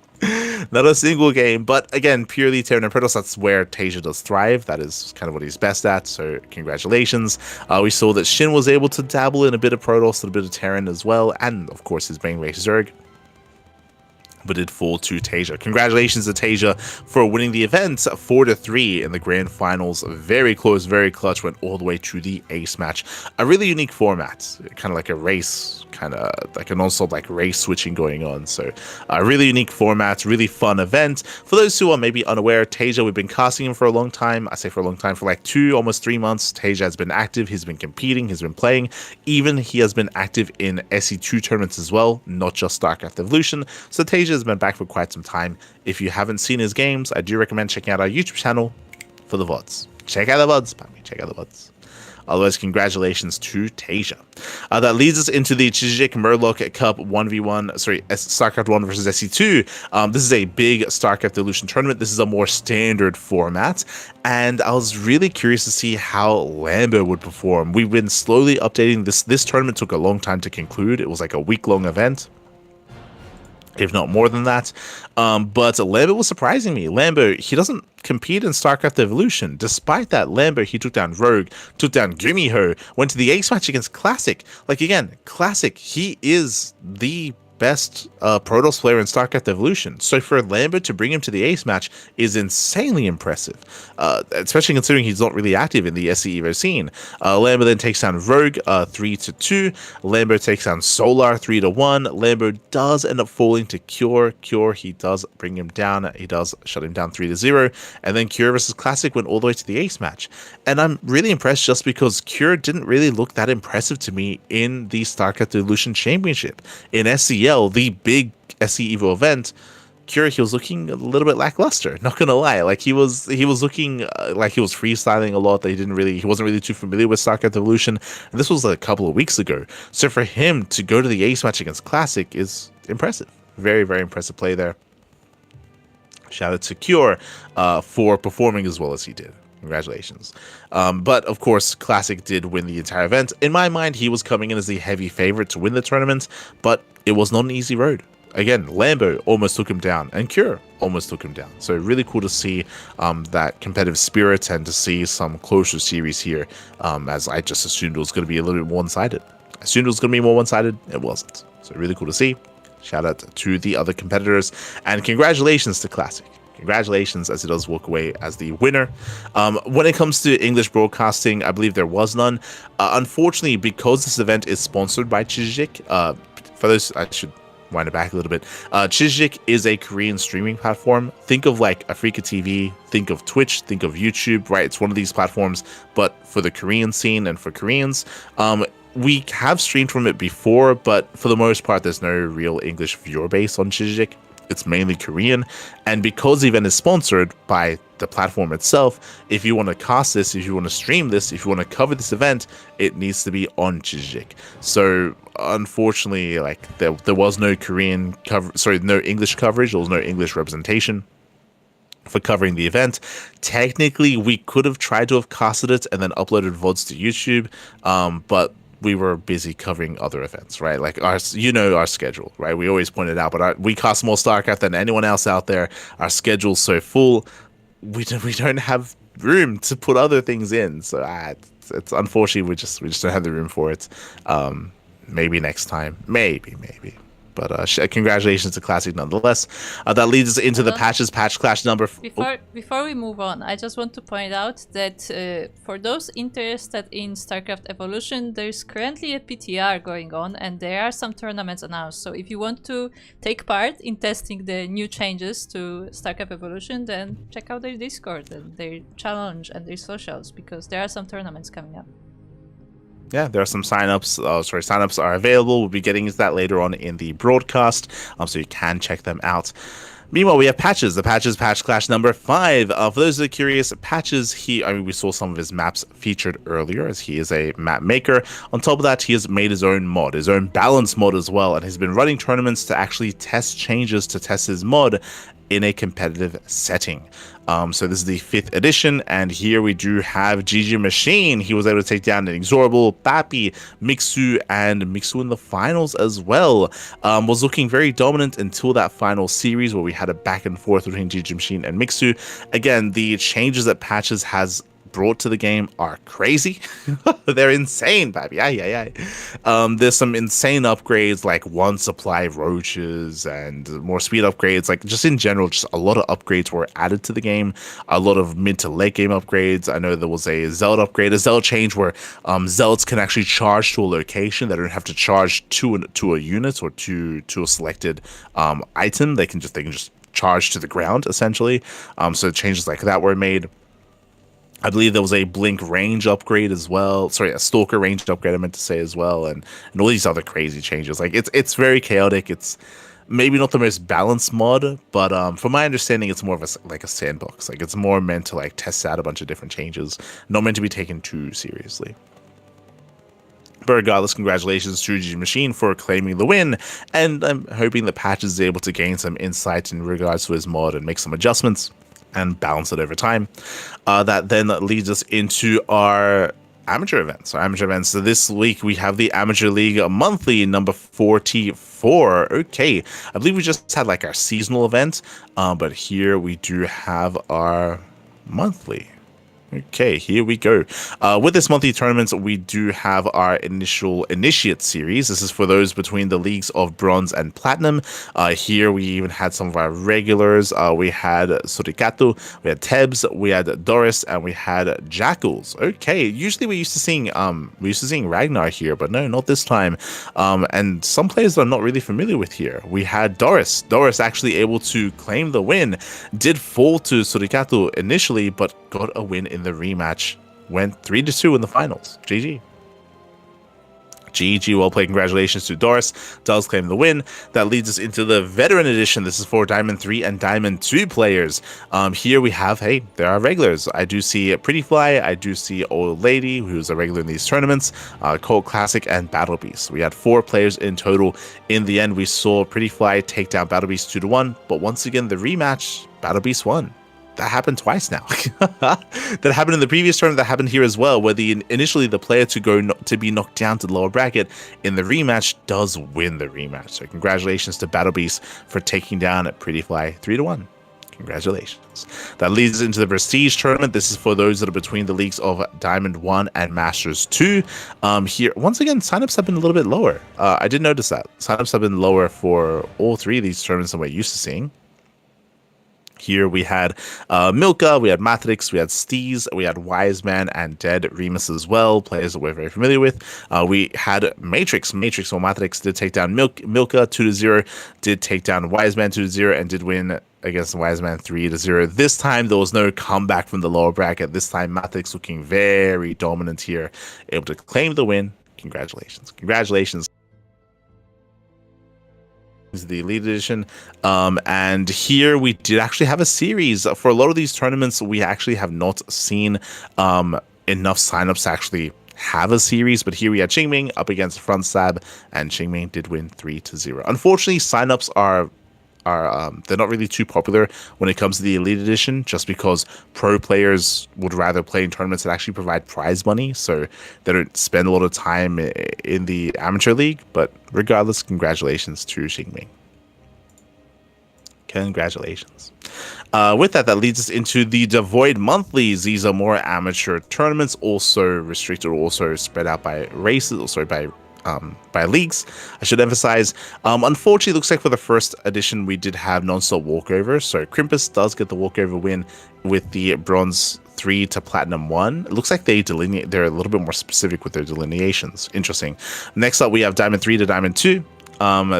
Not a single game, but again, purely Terran and Protoss, that's where Tasia does thrive. That is kind of what he's best at, so congratulations. We saw that Shin was able to dabble in a bit of Protoss and a bit of Terran as well, and of course his main race Zerg, but did fall to Tasia. Congratulations to Tasia for winning the event 4-3 in the grand finals. Very close, very clutch, went all the way to the ace match. A really unique format, kind of like a race, kind of like a non-stop like race switching going on. So a really unique format, really fun event. For those who are maybe unaware, Tasia, we've been casting him for a long time. I say for a long time, for like 2, almost 3 months. Tasia has been active, he's been competing, he's been playing. Even he has been active in SE2 tournaments as well, not just StarCraft Evolution. So Tasia has been back for quite some time. If you haven't seen his games, I do recommend checking out our YouTube channel for the VODs. Check out the VODs, check out the VODs. Otherwise, congratulations to Tasia. That leads us into the Chijik Murloc Cup 1v1, StarCraft 1 versus SE2. This is a big StarCraft Evolution tournament. This is a more standard format, and I was really curious to see how Lambert would perform. We've been slowly updating this. This tournament took a long time to conclude. It was like a week-long event. if not more than that. But Lambo was surprising me. Lambo, he doesn't compete in StarCraft Evolution. Despite that, Lambo, he took down Rogue, took down Gumiho, went to the ace match against Classic. Like, again, Classic, he is the best Protoss player in StarCraft Evolution. So for Lambert to bring him to the ace match is insanely impressive, especially considering he's not really active in the SC Evo scene. Lambert then takes down Rogue 3-2. Lambert takes down Solar 3-1. Lambert does end up falling to Cure. Cure, he does bring him down. He does shut him down 3-0. And then Cure versus Classic went all the way to the ace match. And I'm really impressed just because Cure didn't really look that impressive to me in the StarCraft Evolution Championship. In SCL, the big SC Evo event, Cure, he was looking a little bit lackluster, not gonna lie. Like he was looking like he was freestyling a lot. He wasn't really too familiar with StarCraft Evolution, and this was like a couple of weeks ago. So for him to go to the ace match against Classic is impressive. Very, very impressive play there. Shout out to Cure for performing as well as he did. Congratulations. But of course, Classic did win the entire event. In my mind, he was coming in as the heavy favorite to win the tournament, but it was not an easy road. Again, Lambo almost took him down, and Cure almost took him down. So really cool to see that competitive spirit and to see some closer series here, as I just assumed it was going to be a little bit more one-sided. I assumed it was going to be more one-sided. It wasn't. So really cool to see. Shout out to the other competitors, and congratulations to Classic. Congratulations, as he does walk away as the winner. When it comes to English broadcasting, I believe there was none. Unfortunately, because this event is sponsored by Chijik, for those, I should wind it back a little bit. Chijik is a Korean streaming platform. Think of like Africa TV, think of Twitch, think of YouTube, right? It's one of these platforms, but for the Korean scene and for Koreans. We have streamed from it before, but for the most part, there's no real English viewer base on Chijik. It's mainly Korean, and because the event is sponsored by the platform itself, if you want to cast this, if you want to stream this, if you want to cover this event, it needs to be on Chijik. So unfortunately, like there was no no English coverage. There was no English representation for covering the event. Technically, we could have tried to have casted it and then uploaded VODs to YouTube, but we were busy covering other events, right? Like our schedule, right? We always point it out, but we cast more StarCraft than anyone else out there. Our schedule's so full, we don't have room to put other things in. So it's unfortunately we just don't have the room for it. Maybe next time, maybe. But congratulations to Classic nonetheless. That leads us into the patches, Patch Clash number... Before we move on, I just want to point out that for those interested in StarCraft Evolution, there's currently a PTR going on and there are some tournaments announced. So if you want to take part in testing the new changes to StarCraft Evolution, then check out their Discord and their challenge and their socials, because there are some tournaments coming up. Yeah, there are some signups. Signups are available. We'll be getting into that later on in the broadcast, so you can check them out. Meanwhile, we have Patches. The Patches Patch Clash number 5. For those that are curious, Patches, we saw some of his maps featured earlier, as he is a map maker. On top of that, he has made his own mod, his own balance mod as well, and has been running tournaments to actually test changes to test his mod in a competitive setting. So this is the 5th edition, and here we do have GG Machine. He was able to take down Inexorable, Bappy, Mixu, and Mixu in the finals as well. Was looking very dominant until that final series where we had a back and forth between GG Machine and Mixu. Again, the changes that Patches has brought to the game are crazy. They're insane, baby. There's some insane upgrades, like 1 supply roaches and more speed upgrades. Like just in general, just a lot of upgrades were added to the game. A lot of mid to late game upgrades. I know there was a Zealot upgrade, a Zealot change where Zealots can actually charge to a location. They don't have to charge to a unit or to a selected item. They can just charge to the ground essentially. So changes like that were made. I believe there was a Blink range upgrade as well. Sorry, a Stalker range upgrade I meant to say as well, and all these other crazy changes. Like it's very chaotic. It's maybe not the most balanced mod, but from my understanding, it's more of a sandbox. Like it's more meant to like test out a bunch of different changes, not meant to be taken too seriously. But regardless, congratulations to GG Machine for claiming the win, and I'm hoping the Patches is able to gain some insight in regards to his mod and make some adjustments and balance it over time. That then leads us into our amateur events. So this week we have the Amateur League Monthly number 44. Okay, I believe we just had like our seasonal event, but here we do have our monthly. Okay, here we go. With this monthly tournament, we do have our initial Initiate series. This is for those between the leagues of Bronze and Platinum. Here we even had some of our regulars. We had Surikato, we had Tebs, we had Doris, and we had Jackals. Okay, usually we're used to seeing Ragnar here, but no, not this time. And some players that I'm not really familiar with here. We had Doris. Doris actually able to claim the win. Did fall to Surikato initially, but got a win in the rematch. Went 3-2 in the finals. GG. GG, well played. Congratulations to Doris. Does claim the win. That leads us into the Veteran Edition. This is for Diamond 3 and Diamond 2 players. Here we have, hey, there are regulars. I do see Pretty Fly. I do see Old Lady, who's a regular in these tournaments. Cold Classic and Battle Beast. We had 4 players in total. In the end, we saw Pretty Fly take down Battle Beast 2-1. But once again, the rematch, Battle Beast won. That happened twice now. That happened in the previous tournament. That happened here as well, where initially the player to be knocked down to the lower bracket in the rematch does win the rematch. So congratulations to Battle Beast for taking down Pretty Fly 3-1. Congratulations. That leads us into the Prestige tournament. This is for those that are between the leagues of Diamond 1 and Masters 2. Here, once again, signups have been a little bit lower. I did notice that. Signups have been lower for all 3 of these tournaments than we're used to seeing. Here we had Milka, we had Matrix, we had Steez, we had Wiseman, and Dead Remus as well, players that we're very familiar with. We had Matrix or Matrix did take down Milka 2-0, did take down Wiseman 2-0, and did win against Wiseman 3-0. This time there was no comeback from the lower bracket. This time Matrix looking very dominant here, able to claim the win. Congratulations. The Elite Edition, and here we did actually have a series. For a lot of these tournaments, we actually have not seen enough signups to actually have a series, but here we had Qingming up against Front Stab, and Qingming did win 3-0. Unfortunately, signups are they're not really too popular when it comes to the Elite Edition, just because pro players would rather play in tournaments that actually provide prize money, so they don't spend a lot of time in the Amateur League. But regardless, congratulations to Qingming. Congratulations. With that leads us into the Devoid Monthlies. These are more amateur tournaments, also restricted, also spread out by races, or sorry, by leagues, I should emphasize. Unfortunately, it looks like for the first edition we did have non-stop walkover. So Crimpus does get the walkover win with the Bronze 3 to Platinum 1. It looks like they're a little bit more specific with their delineations. Interesting. Next up, we have Diamond 3 to Diamond 2.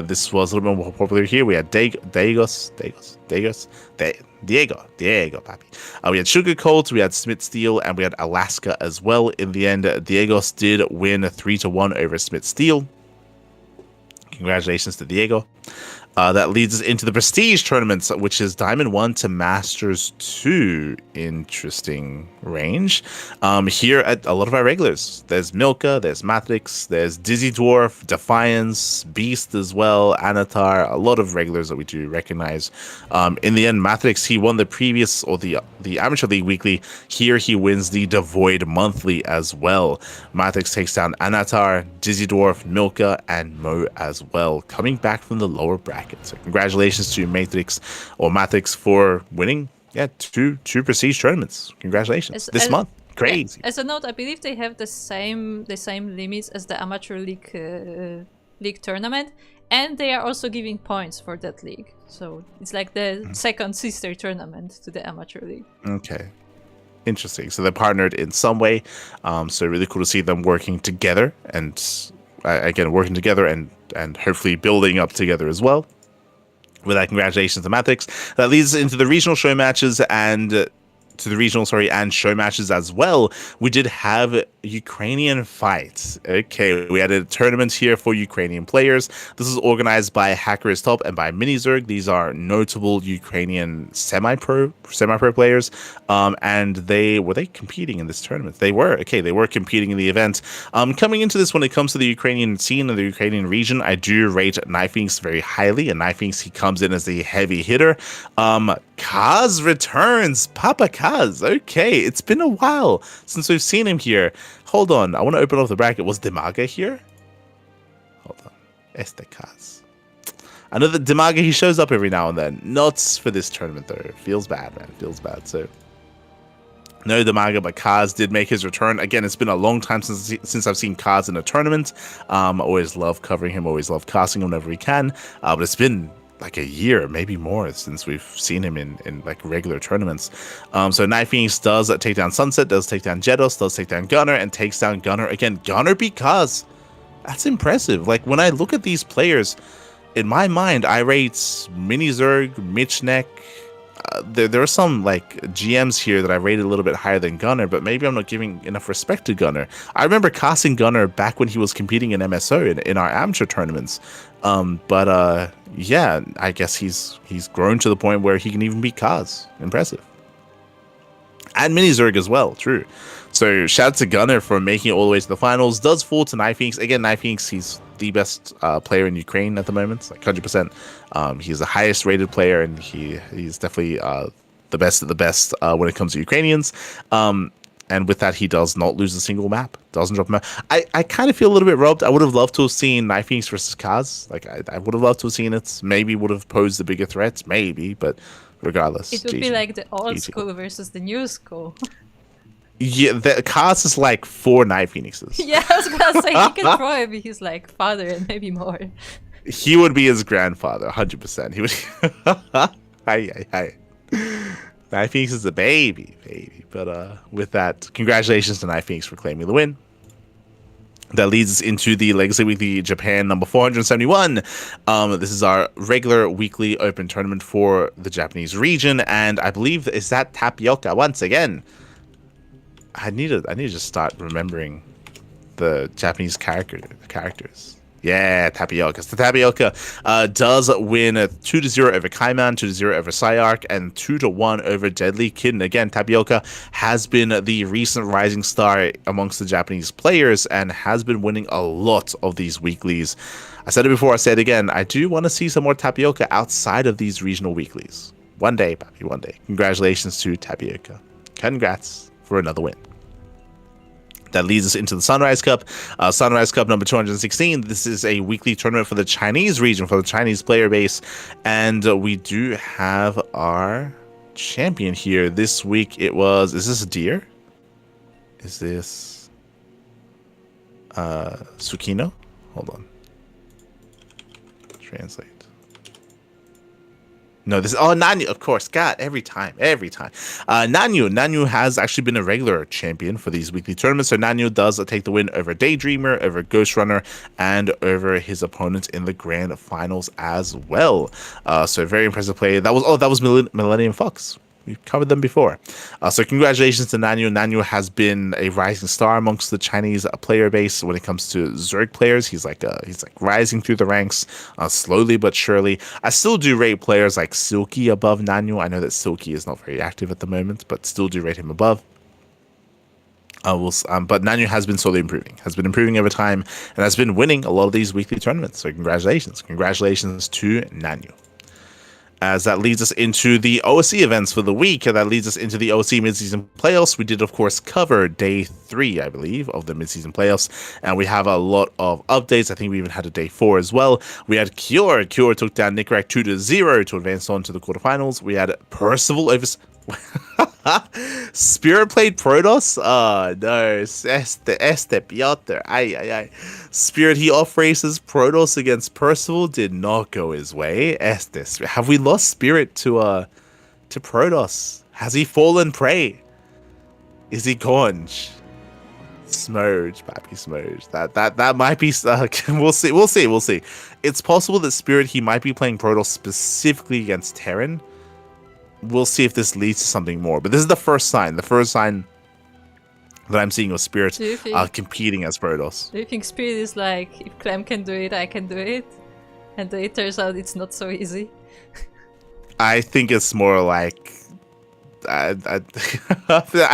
This was a little bit more popular here. We had Diego, papi. We had Sugar Colt, we had Smith Steel, and we had Alaska as well. In the end, Diegos did win 3-1 over Smith Steel. Congratulations to Diego. That leads us into the Prestige tournaments, which is Diamond 1 to Masters 2. Interesting range. Here at a lot of our regulars. There's Milka, there's Matrix, there's Dizzy Dwarf, Defiance, Beast as well, Anatar, a lot of regulars that we do recognize. In the end, Matrix, he won the previous, or the Amateur League Weekly. Here he wins the Devoid Monthly as well. Matrix takes down Anatar, Dizzy Dwarf, Milka, and Mo as well, coming back from the lower bracket. So congratulations to Matrix for winning two Prestige tournaments. Congratulations this month. Crazy. As a note, I believe they have the same limits as the Amateur League tournament, and they are also giving points for that league. So it's like the second sister tournament to the Amateur League. Okay. Interesting. So they're partnered in some way. So really cool to see them working together, and and hopefully building up together as well. With that, congratulations to Matrix. That leads us into the regional show matches and show matches as well. We did have Ukrainian fights. Okay, we had a tournament here for Ukrainian players. This is organized by Hacker is Top and by Minizerg. These are notable Ukrainian semi-pro players. And were they competing in this tournament? They were. Okay, they were competing in the event. Coming into this, when it comes to the Ukrainian scene and the Ukrainian region, I do rate Knifeinks very highly. And Knifeinks, he comes in as the heavy hitter. Kaz returns. Papa Kaz. Okay, it's been a while since we've seen him here. Hold on, I want to open up the bracket. Was Demaga here? Hold on. Este Kaz. I know that Demaga, he shows up every now and then. Not for this tournament, though. Feels bad, man. Feels bad, so... No Demaga, but Kaz did make his return. Again, it's been a long time since I've seen Kaz in a tournament. Always love covering him, always love casting him whenever we can. But it's been like a year, maybe more, since we've seen him in like regular tournaments. So Night Phoenix does take down Sunset, does take down Jedos, does take down Gunner, and takes down Gunner again. Gunner beat Kaz. That's impressive. Like, when I look at these players, in my mind, I rate Mini Zerg, Michnek. There are some like GMs here that I rated a little bit higher than Gunner, but maybe I'm not giving enough respect to Gunner. I remember casting Gunner back when he was competing in MSO in our amateur tournaments. Yeah, I guess he's grown to the point where he can even beat Kaz. Impressive. And Mini Zerg as well, true. So shout out to Gunner for making it all the way to the finals. Does fall to Night Phoenix. Again, Night Phoenix, he's the best player in Ukraine at the moment, like 100%. He's the highest rated player, and he's definitely the best of the best when it comes to Ukrainians. And with that, he does not lose a single map. Doesn't drop a map. I kind of feel a little bit robbed. I would have loved to have seen Night Phoenix versus Kaz. Like, I would have loved to have seen it. Maybe would have posed the bigger threats. Maybe, but regardless. It would be like the old school versus the new school. Yeah, the Kaz is like 4 Night Phoenixes. Yeah, I was gonna say, he could probably be his like father and maybe more. He would be his grandfather, 100%. He would. Hi. Night Phoenix is a baby. But with that, congratulations to Night Phoenix for claiming the win. That leads us into the Legacy Weekly Japan number 471. This is our regular weekly open tournament for the Japanese region, and I believe is that Tapioca once again. I need to just start remembering the Japanese characters. Yeah, Tapioca. So Tapioca does win 2-0 over Kaiman, 2-0 over Psyarch, and 2-1 over Deadly Kitten. Again, Tapioca has been the recent rising star amongst the Japanese players and has been winning a lot of these weeklies. I said it before, I say it again. I do want to see some more Tapioca outside of these regional weeklies. One day, papi, one day. Congratulations to Tapioca. Congrats for another win. That leads us into the Sunrise Cup. Sunrise Cup number 216. This is a weekly tournament for the Chinese region, for the Chinese player base. And we do have our champion here. This week it was... Is this a deer? Is this... Tsukino? Hold on. Translate. No, this... Oh, Nanyu, of course. God, every time. Nanyu has actually been a regular champion for these weekly tournaments. So Nanyu does take the win over Daydreamer, over Ghost Runner, and over his opponents in the grand finals as well. So very impressive play. That was Millennium Fox. We've covered them before. So congratulations to Nanyu. Nanyu has been a rising star amongst the Chinese player base when it comes to Zerg players. He's like rising through the ranks slowly but surely. I still do rate players like Silky above Nanyu. I know that Silky is not very active at the moment, but still do rate him above. But Nanyu has been slowly improving over time, and has been winning a lot of these weekly tournaments. So congratulations to Nanyu. As that leads us into the OSC events for the week, and that leads us into the OSC midseason playoffs. We did, of course, cover day 3, I believe, of the midseason playoffs, and we have a lot of updates. I think we even had a day 4 as well. We had Kyor. Kyor took down Nickrak 2-0 to advance on to the quarterfinals. We had Percival over... Spirit played Protoss? Oh no, este Piotr. Ay. Spirit, he off races Protoss against Percival, did not go his way. Have we lost Spirit to Protoss? Has he fallen prey? Is he gone? Smoge, pappy Smoge. That might be we'll see. It's possible that Spirit, he might be playing Protoss specifically against Terran. We'll see if this leads to something more. But this is the first sign. The first sign that I'm seeing of Spirit competing as Protoss. Do you think Spirit is like, if Clem can do it, I can do it? And then it turns out it's not so easy? I think it's more like... I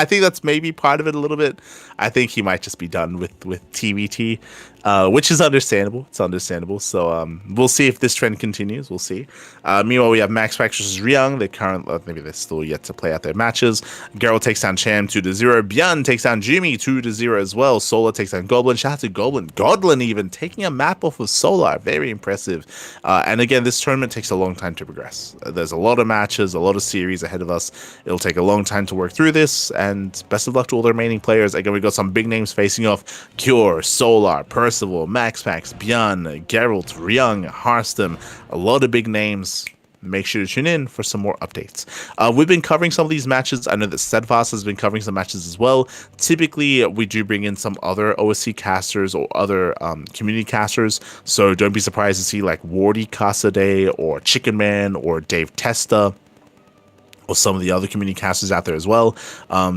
think that's maybe part of it a little bit. I think he might just be done with TBT. which is understandable. It's understandable. So we'll see if this trend continues. We'll see. Meanwhile, we have Max Pax versus Ryung. Maybe they're still yet to play out their matches. Geralt takes down Cham 2-0. Björn takes down Jimmy 2-0 as well. Solar takes down Goblin. Shout out to Goblin. Godlin even taking a map off of Solar. Very impressive. And again, this tournament takes a long time to progress. There's a lot of matches, a lot of series ahead of us. It'll take a long time to work through this. And best of luck to all the remaining players. Again, we've got some big names facing off. Cure, Solar, Percival, Max Pax, Björn, Geralt, Ryung, Harstem. A lot of big names. Make sure to tune in for some more updates. We've been covering some of these matches. I know that Steadfast has been covering some matches as well. Typically, we do bring in some other OSC casters or other community casters. So don't be surprised to see like Wardy Casaday or Chicken Man or Dave Testa or some of the other community casters out there as well.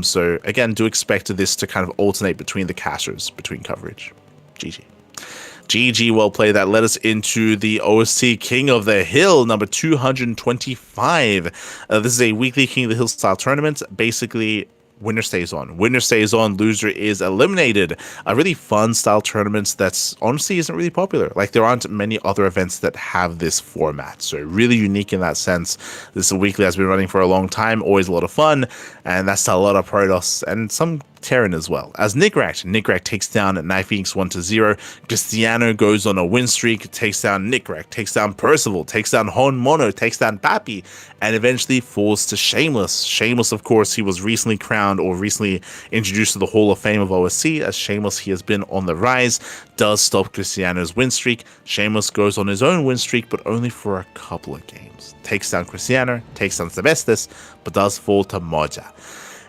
So again, do expect this to kind of alternate between the casters, between coverage. GG. GG, well played. That led us into the OSC King of the Hill, number 225. This is a weekly King of the Hill style tournament. Basically, winner stays on. Winner stays on, loser is eliminated. A really fun style tournament that's honestly isn't really popular. Like, there aren't many other events that have this format. So really unique in that sense. This weekly has been running for a long time, always a lot of fun, and that's a lot of Protoss and some Terran as well. As Nickrak takes down Night Phoenix 1-0. Cristiano goes on a win streak, takes down Nickrak, takes down Percival, takes down Hon Mono, takes down Pappy, and eventually falls to Shameless. Shameless, of course, he was recently crowned or recently introduced to the Hall of Fame of OSC. As Shameless, he has been on the rise, does stop Cristiano's win streak. Shameless goes on his own win streak, but only for a couple of games. Takes down Cristiano, takes down Sebestis, but does fall to Moja.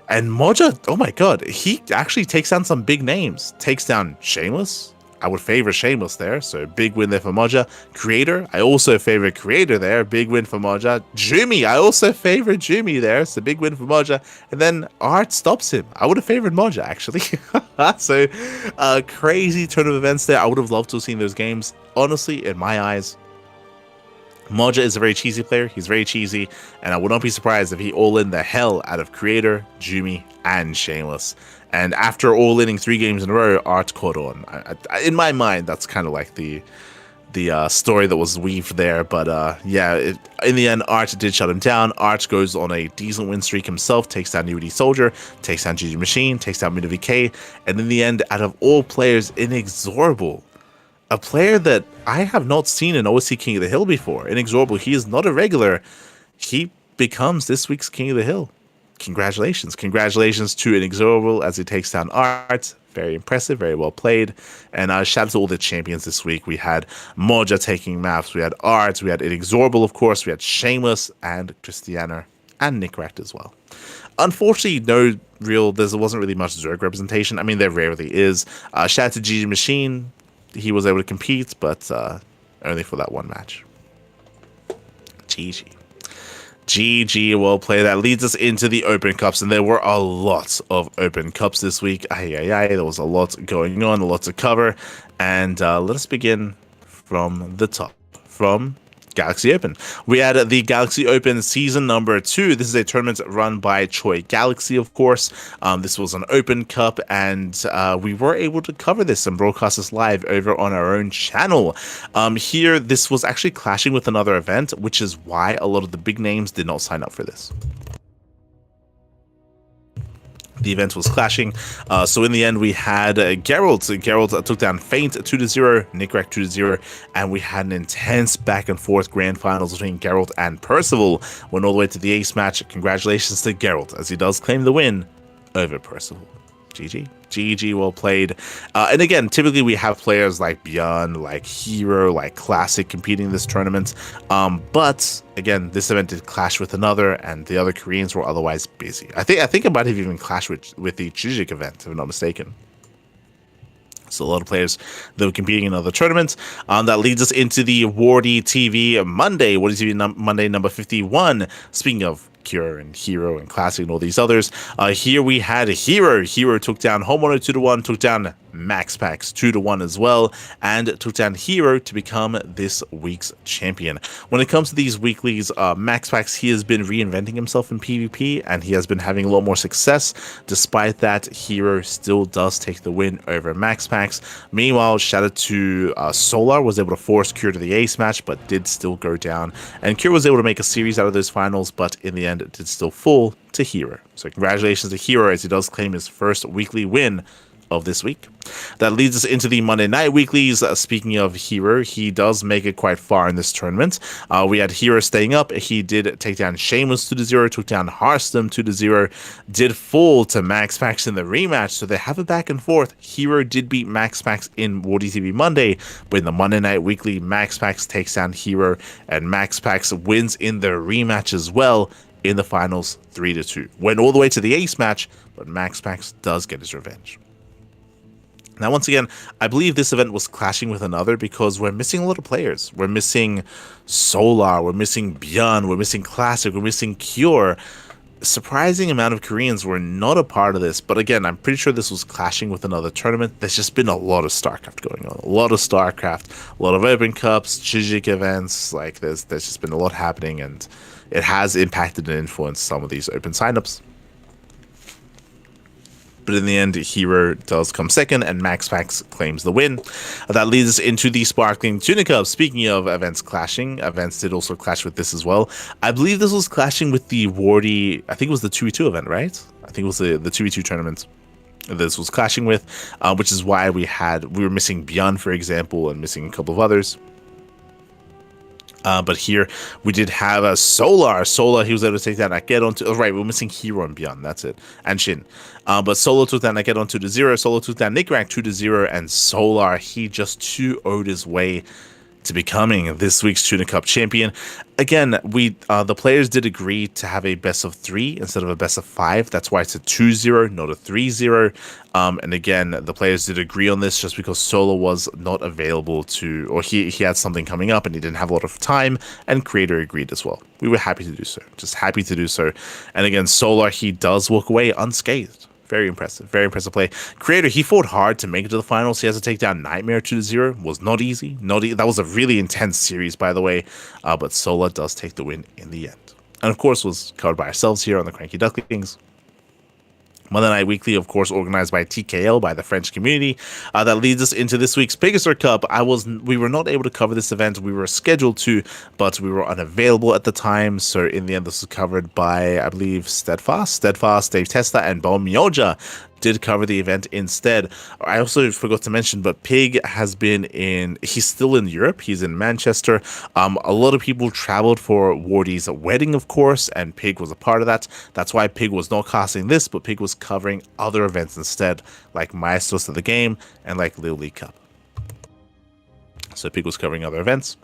And Moja, oh my god, he actually takes down some big names. Takes down Shameless. I would favor Shameless there, so big win there for Moja. Creator, I also favor Creator there. Big win for Moja. Jimmy, I also favor Jimmy there, so big win for Moja. And then Art stops him. I would have favored Moja, actually. So, crazy turn of events there. I would have loved to have seen those games. Honestly, in my eyes, Moja is a very cheesy player. He's very cheesy, and I would not be surprised if he all-in the hell out of Creator, Jimmy, and Shameless. And after all-inning 3 games in a row, Art caught on. In my mind, that's kind of like the story that was weaved there. But yeah, in the end, Art did shut him down. Art goes on a decent win streak himself, takes down UD Soldier, takes down GG Machine, takes down Mid VK, and in the end, out of all players, Inexorable. A player that I have not seen in OSC King of the Hill before. Inexorable, he is not a regular. He becomes this week's King of the Hill. Congratulations. Congratulations to Inexorable as he takes down Art. Very impressive, very well played. And shout out to all the champions this week. We had Moja taking maps, we had Art, we had Inexorable, of course, we had Shameless and Cristiano and Nickrak as well. Unfortunately, there wasn't really much Zerg representation. I mean, there rarely is. Shout out to GG Machine. He was able to compete, but only for that one match. GG. GG, well played. That leads us into the Open Cups, and there were a lot of Open Cups this week. There was a lot going on, a lot to cover. And let us begin from the top, from Galaxy Open. We had the Galaxy Open season number 2. This is a tournament run by Choi Galaxy, of course. This was an Open Cup, and we were able to cover this and broadcast this live over on our own channel. Here, this was actually clashing with another event, which is why a lot of the big names did not sign up for this. The event was clashing. So in the end, we had Geralt. Geralt took down Feint 2-0, Nickrak 2-0, and we had an intense back and forth grand finals between Geralt and Percival. Went all the way to the ace match. Congratulations to Geralt, as he does claim the win over Percival. GG. GG, well played. And again, typically we have players like Björn, like Hero, like Classic competing in this tournament. But again, this event did clash with another, and the other Koreans were otherwise busy. I think it might have even clashed with the Chujik event, if I'm not mistaken. So a lot of players that were competing in other tournaments. That leads us into the Wardy TV Monday. Wardy TV Monday number 51. Speaking of Cure and Hero and Classic and all these others, here we had Hero. Hero took down Homono 2-1, took down Max Pax 2-1 as well, and took down Hero to become this week's champion. When it comes to these weeklies, Max Pax, he has been reinventing himself in PvP, and he has been having a lot more success. Despite that, Hero still does take the win over Max Pax. Meanwhile, shout out to Solar, was able to force Cure to the ace match, but did still go down. And Cure was able to make a series out of those finals, but in the end, it did still fall to Hero. So congratulations to Hero as he does claim his first weekly win of this week. That leads us into the Monday Night Weeklies. Speaking of Hero, he does make it quite far in this tournament. We had Hero staying up. He did take down Shameless 2-0, took down Hearthstone 2-0, did fall to Max Pax in the rematch, so they have a back and forth. Hero did beat Max Pax in Wardy TV Monday, but in the Monday Night Weekly, Max Pax takes down Hero, and Max Pax wins in the rematch as well in the finals 3-2. Went all the way to the ace match, but Max Pax does get his revenge. Now, once again, I believe this event was clashing with another because we're missing a lot of players. We're missing Solar, we're missing Björn, we're missing Classic, we're missing Cure. Surprising amount of Koreans were not a part of this, but again, I'm pretty sure this was clashing with another tournament. There's just been a lot of StarCraft going on, a lot of StarCraft, a lot of Open Cups, Chijik events. Like there's just been a lot happening, and it has impacted and influenced some of these open signups. But in the end, Hero does come second, and Max Pax claims the win. That leads us into the Sparkling Tuna Cup. Speaking of events clashing, events did also clash with this as well. I believe this was clashing with the Wardy, I think it was the 2v2 event, right? I think it was the 2v2 tournament this was clashing with, which is why we were missing Björn, for example, and missing a couple of others. But here we did have a Solar. He was able to take down Akedon. Right, we're missing Hero and Björn. That's it. And Shin. But Solo took down Akedon 2-0. Solo took down Nickrank 2-0. And Solar, he just 2-0'd his way to becoming this week's Tuna Cup champion. Again, the players did agree to have a best of 3 instead of a best of 5. That's why it's a 2-0, not a 3-0. And again, the players did agree on this just because Solo was not available to, or he had something coming up and he didn't have a lot of time, and Creator agreed as well. We were happy to do so, just happy to do so. And again, Solar, he does walk away unscathed. Very impressive play. Creator, he fought hard to make it to the finals. He has to take down Nightmare 2-0. Was not easy. That was a really intense series, by the way. But Solar does take the win in the end. And of course, was covered by ourselves here on the CranKy Ducklings. Monday Night Weekly, of course, organized by TKL, by the French community. That leads us into this week's Pegasus Cup. We were not able to cover this event. We were scheduled to, but we were unavailable at the time. So in the end, this was covered by, I believe, Steadfast, Dave Tesla, and Bon Myoja did cover the event instead. I also forgot to mention, but Pig he's still in Europe. He's in Manchester. A lot of people traveled for Wardy's wedding, of course, and Pig was a part of that. That's why Pig was not casting this, but Pig was covering other events instead, like Maestros of the Game and like Little League Cup. So Pig was covering other events.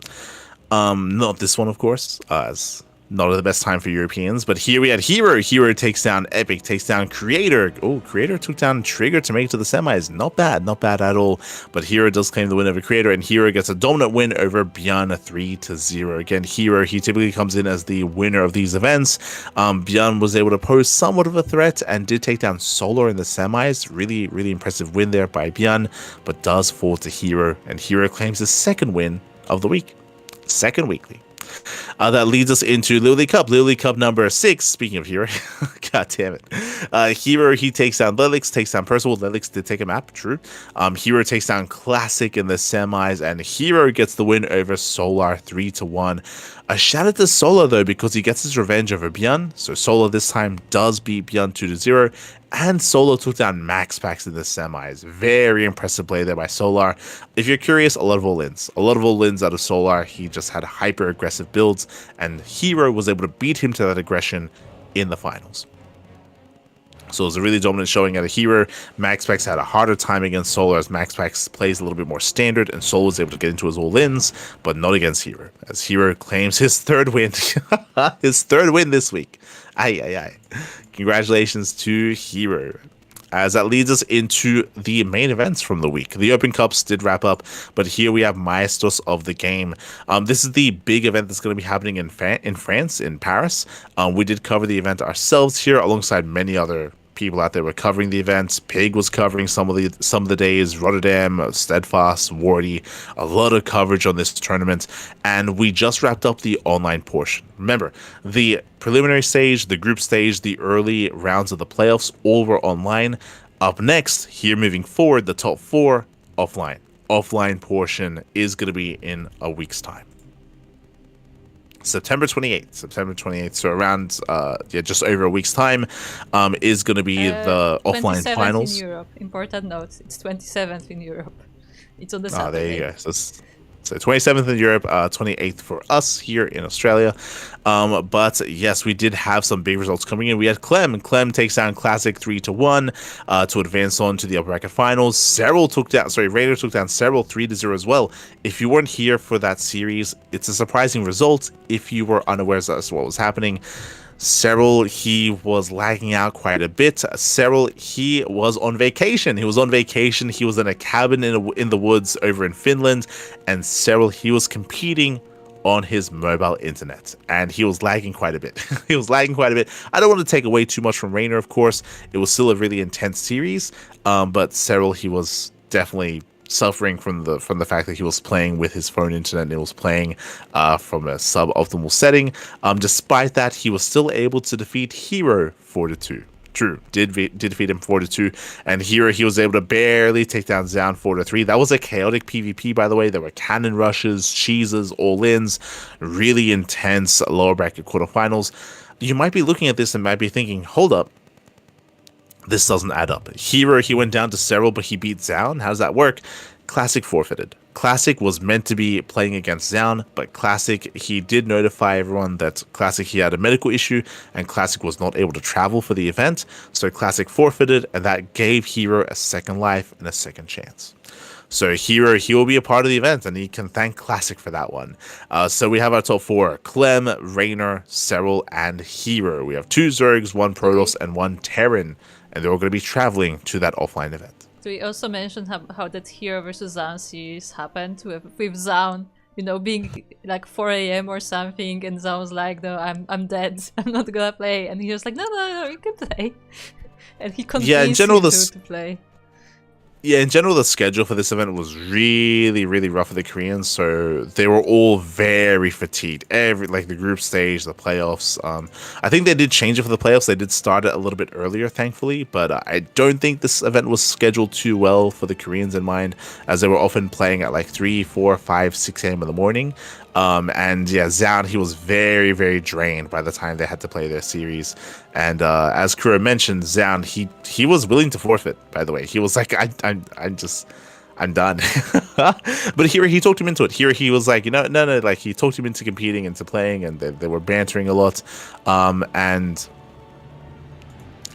Not this one, of course, as not the best time for Europeans, but here we had Hero. Hero takes down Epic, takes down Creator. Oh, Creator took down Trigger to make it to the semis. Not bad at all. But Hero does claim the win over Creator, and Hero gets a dominant win over Björn 3-0. Again, Hero, he typically comes in as the winner of these events. Björn was able to pose somewhat of a threat and did take down Solar in the semis. Really, really impressive win there by Björn, but does fall to Hero, and Hero claims his second win of the week. Second weekly. That leads us into Little League Cup number 6. Speaking of Hero, god damn it. Hero, he takes down Lelix, takes down Percival. Lelix did take a map, true. Hero takes down Classic in the semis, and Hero gets the win over Solar 3-1. A shout out to Solar though, because he gets his revenge over Björn. So Solar this time does beat Björn 2-0. And Solo took down Max Pax in the semis. Very impressive play there by Solar. If you're curious, a lot of all-ins. A lot of all-ins out of Solar. He just had hyper-aggressive builds, and Hero was able to beat him to that aggression in the finals. So it was a really dominant showing out of Hero. Max Pax had a harder time against Solar, as Max Pax plays a little bit more standard, and Solar was able to get into his all-ins, but not against Hero, as Hero claims his third win. His third win this week. Aye. Congratulations to Hero. As that leads us into the main events from the week. The Open Cups did wrap up, but here we have Maestros of the Game. This is the big event that's going to be happening in France, in Paris. We did cover the event ourselves here alongside many other people out there were covering the events. Pig was covering some of the days. Rotterdam, Steadfast, Wardy, a lot of coverage on this tournament, and we just wrapped up the online portion. Remember, the preliminary stage, the group stage, the early rounds of the playoffs, all were online. Up next, here moving forward, the top 4 offline. Offline portion is going to be in a week's time. September 28th, so around just over a week's time, is going to be the offline finals. In Europe. Important note, it's 27th in Europe. It's on the Saturday. There you go. So 27th in Europe, 28th for us here in Australia. But yes, we did have some big results coming in. We had Clem. Clem takes down Classic 3-1 to advance on to the upper bracket finals. Raider took down Serral 3-0 as well. If you weren't here for that series, it's a surprising result if you were unaware as to what was happening. Serral, he was lagging out quite a bit. Serral, he was on vacation. He was in a cabin in the woods over in Finland. And Serral, he was competing on his mobile internet. And he was lagging quite a bit. I don't want to take away too much from Rainer, of course. It was still a really intense series. But Serral, he was definitely suffering from the fact that he was playing with his phone internet and he was playing from a suboptimal setting. Despite that, he was still able to defeat Hero 4-2. True, did defeat him 4-2, and Hero, he was able to barely take down Zound 4-3. That was a chaotic PvP, by the way. There were cannon rushes, cheeses, all-ins, really intense lower bracket quarterfinals. You might be looking at this and might be thinking, hold up, this doesn't add up. Hero, he went down to Serral, but he beat Zound. How does that work? Classic forfeited. Classic was meant to be playing against Zound, but Classic, he did notify everyone that Classic, he had a medical issue, and Classic was not able to travel for the event. So Classic forfeited, and that gave Hero a second life and a second chance. So Hero, he will be a part of the event, and he can thank Classic for that one. So we have our top 4, Clem, Rainer, Serral, and Hero. We have 2 Zergs, 1 Protoss, and 1 Terran, and they're all going to be traveling to that offline event. So we also mentioned how that Hero versus Zound series happened with Zound, being like 4 a.m. or something, and Zound was like, no, I'm dead, I'm not gonna play, and he was like, no, you can play, and he convinced him to play. Yeah, in general, the schedule for this event was really, really rough for the Koreans. So they were all very fatigued. The group stage, the playoffs. I think they did change it for the playoffs. They did start it a little bit earlier, thankfully. But I don't think this event was scheduled too well for the Koreans in mind, as they were often playing at like 3, 4, 5, 6 a.m. in the morning. And yeah, Zound, he was very, very drained by the time they had to play their series. And as Kura mentioned, Zound, he was willing to forfeit, by the way. He was like, I'm done. But here he talked him into it. Here he was like, no, like he talked him into competing, into playing, and they were bantering a lot.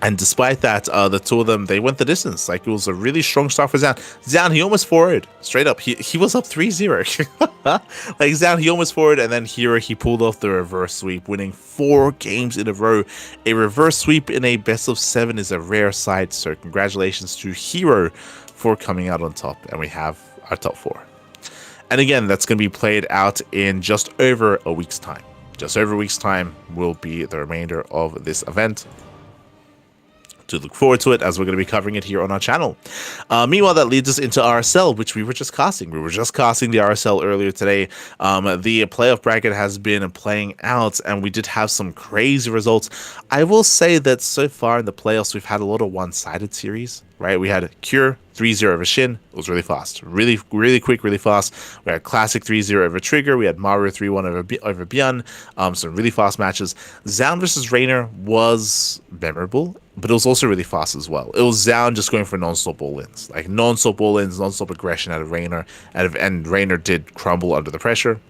And despite that, the two of them, they went the distance. Like, it was a really strong start for Zound. Zound, he almost forward. Straight up. He was up 3-0. Like, Zound, he almost forward, and then Hero, he pulled off the reverse sweep, winning 4 games in a row. A reverse sweep in a best of 7 is a rare sight, so congratulations to Hero for coming out on top. And we have our top 4. And again, that's going to be played out in just over a week's time. Just over a week's time will be the remainder of this event. To look forward to it, as we're going to be covering it here on our channel. Meanwhile, that leads us into RSL, which we were just casting. We were just casting the RSL earlier today. The playoff bracket has been playing out, and we did have some crazy results. I will say that so far in the playoffs, we've had a lot of one-sided series, right? We had Cure 3-0 over Shin. It was really fast. Really, really quick, really fast. We had Classic 3-0 over Trigger. We had Maru 3-1 over Björn. Some really fast matches. Zound versus Rainer was memorable, but it was also really fast as well. It was Zound just going for non-stop all-ins. Like, non-stop all-ins, non-stop aggression out of Rainer. And Rainer did crumble under the pressure.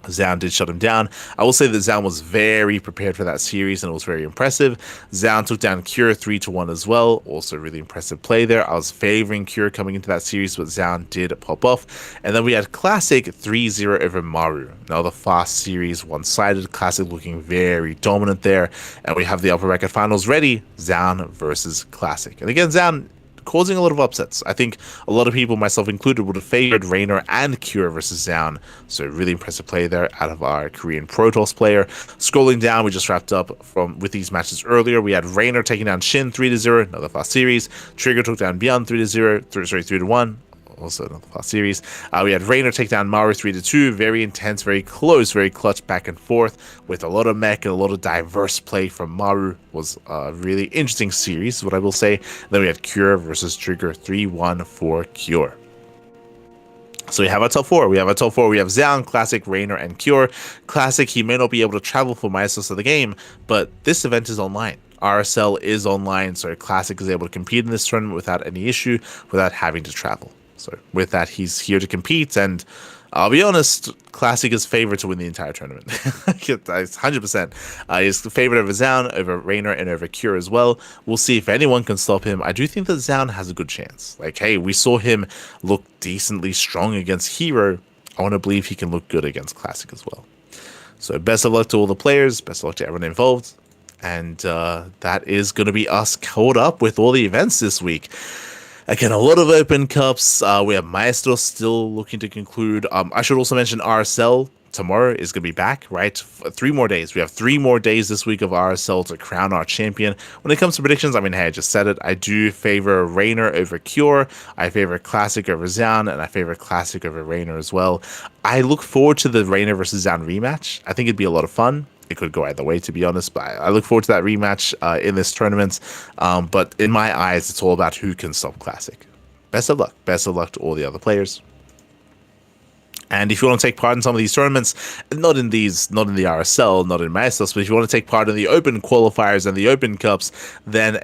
Zound did shut him down. I will say that Zound was very prepared for that series, and it was very impressive. Zound took down Cure 3-1 as well. Also really impressive play there. I was favoring Cure coming into that series, but Zound did pop off. And then we had Classic 3-0 over Maru. Now the fast series, one-sided. Classic looking very dominant there. And we have the upper bracket finals ready. Zound versus Classic. And again, Zound, causing a lot of upsets. I think a lot of people, myself included, would have favored Reynor and Cure versus Zaun. So really impressive play there out of our Korean Protoss player. Scrolling down, we just wrapped up with these matches earlier. We had Reynor taking down Shin 3-0, another fast series. Trigger took down Beyond 3-0, 3-1. Also another fast series. We had Reynor take down Maru 3-2. Very intense, very close, very clutch back and forth with a lot of mech and a lot of diverse play from Maru. Was a really interesting series, is what I will say. Then we had Cure versus Trigger 3-1 for Cure. So we have our top four. We have Zaun, Classic, Reynor, and Cure. Classic, he may not be able to travel for most of the game, but this event is online. RSL is online, so Classic is able to compete in this tournament without any issue, without having to travel. So with that, he's here to compete, and I'll be honest, Classic is favored to win the entire tournament. 100%. He's favored over Zaun, over Reynor, and over Cure as well. We'll see if anyone can stop him. I do think that Zaun has a good chance. Like, hey, we saw him look decently strong against Hero. I want to believe he can look good against Classic as well. So best of luck to all the players. Best of luck to everyone involved. And that is going to be us caught up with all the events this week. Again, a lot of open cups. We have Maestro still looking to conclude. I should also mention RSL tomorrow is going to be back, right? 3 more days. We have 3 more days this week of RSL to crown our champion. When it comes to predictions, I mean, hey, I just said it. I do favor Reynor over Cure. I favor Classic over Zaun, and I favor Classic over Reynor as well. I look forward to the Reynor versus Zaun rematch. I think it'd be a lot of fun. It could go either way, to be honest, but I look forward to that rematch in this tournament. But in my eyes, it's all about who can stop Classic. Best of luck. Best of luck to all the other players. And if you want to take part in some of these tournaments, not in the RSL, not in Maestros, but if you want to take part in the open qualifiers and the open cups, then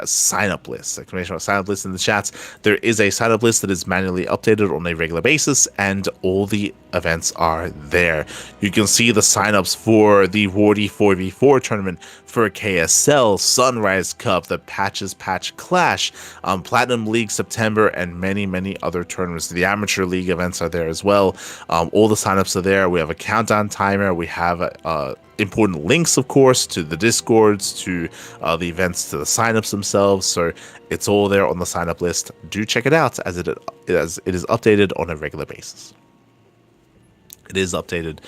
sign up list. Sign up list in the chat. There is a sign up list that is manually updated on a regular basis, and all the events are there. You can see the signups for the Wardy 4v4 tournament, for KSL, Sunrise Cup, the Patches Patch Clash, Platinum League September, and many, many other tournaments. The Amateur League events are there as well. All the signups are there. We have a countdown timer. We have important links, of course, to the Discords, to the events, to the signups themselves. So it's all there on the sign-up list. Do check it out, as it is updated on a regular basis. It is updated.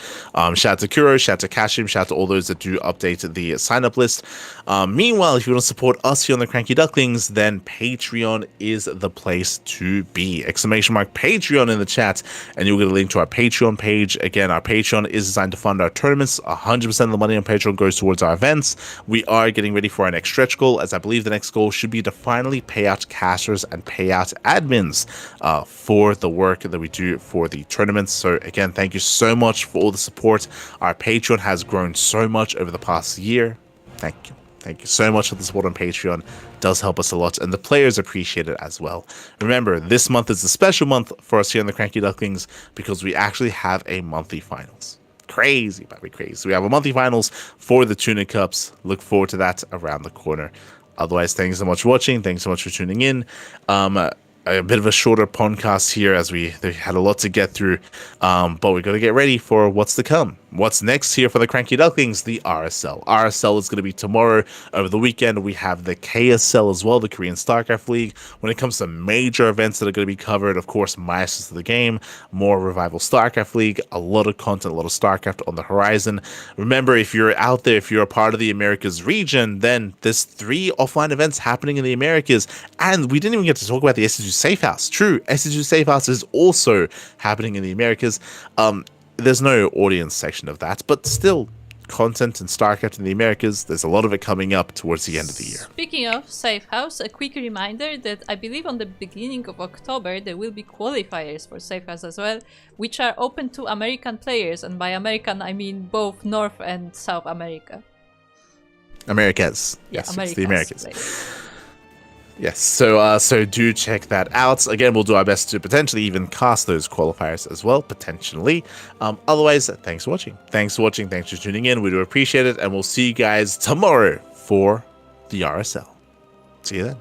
Shout out to Kuro, shout out to Kashim, shout out to all those that do update the sign-up list. Meanwhile, if you want to support us here on the CranKy Ducklings, then Patreon is the place to be. ! Patreon in the chat, and you'll get a link to our Patreon page. Again, our Patreon is designed to fund our tournaments. 100% of the money on Patreon goes towards our events. We are getting ready for our next stretch goal, as I believe the next goal should be to finally pay out casters and pay out admins for the work that we do for the tournaments. So again, thank you so much for all the support. Our Patreon has grown so much over the past year. Thank you. Thank you so much for the support on Patreon. It does help us a lot, and the players appreciate it as well. Remember, this month is a special month for us here on the CranKy Ducklings because we actually have a monthly finals. Crazy, baby, crazy. We have a monthly finals for the Tuna Cups. Look forward to that around the corner. Otherwise, thanks so much for watching. Thanks so much for tuning in. A bit of a shorter podcast here, as they had a lot to get through, but we got to get ready for what's to come. What's next here for the CranKy Ducklings? The RSL. RSL is going to be tomorrow. Over the weekend, we have the KSL as well, the Korean StarCraft League. When it comes to major events that are going to be covered, of course, Masters of the Game, more Revival StarCraft League, a lot of content, a lot of StarCraft on the horizon. Remember, if you're out there, if you're a part of the Americas region, then there's 3 offline events happening in the Americas, and we didn't even get to talk about the SG Safe House. True, SG Safe House is also happening in the Americas. There's no audience section of that, but still, content and StarCraft in the Americas, there's a lot of it coming up towards the end of the year. Speaking of Safe House, a quick reminder that I believe on the beginning of October there will be qualifiers for Safe House as well, which are open to American players, and by American I mean both North and South America. Americas. Yeah, yes, Americas, it's the Americas. players. Yes, so do check that out. Again, we'll do our best to potentially even cast those qualifiers as well, potentially. Otherwise, thanks for watching. Thanks for tuning in. We do appreciate it, and we'll see you guys tomorrow for the RSL. See you then.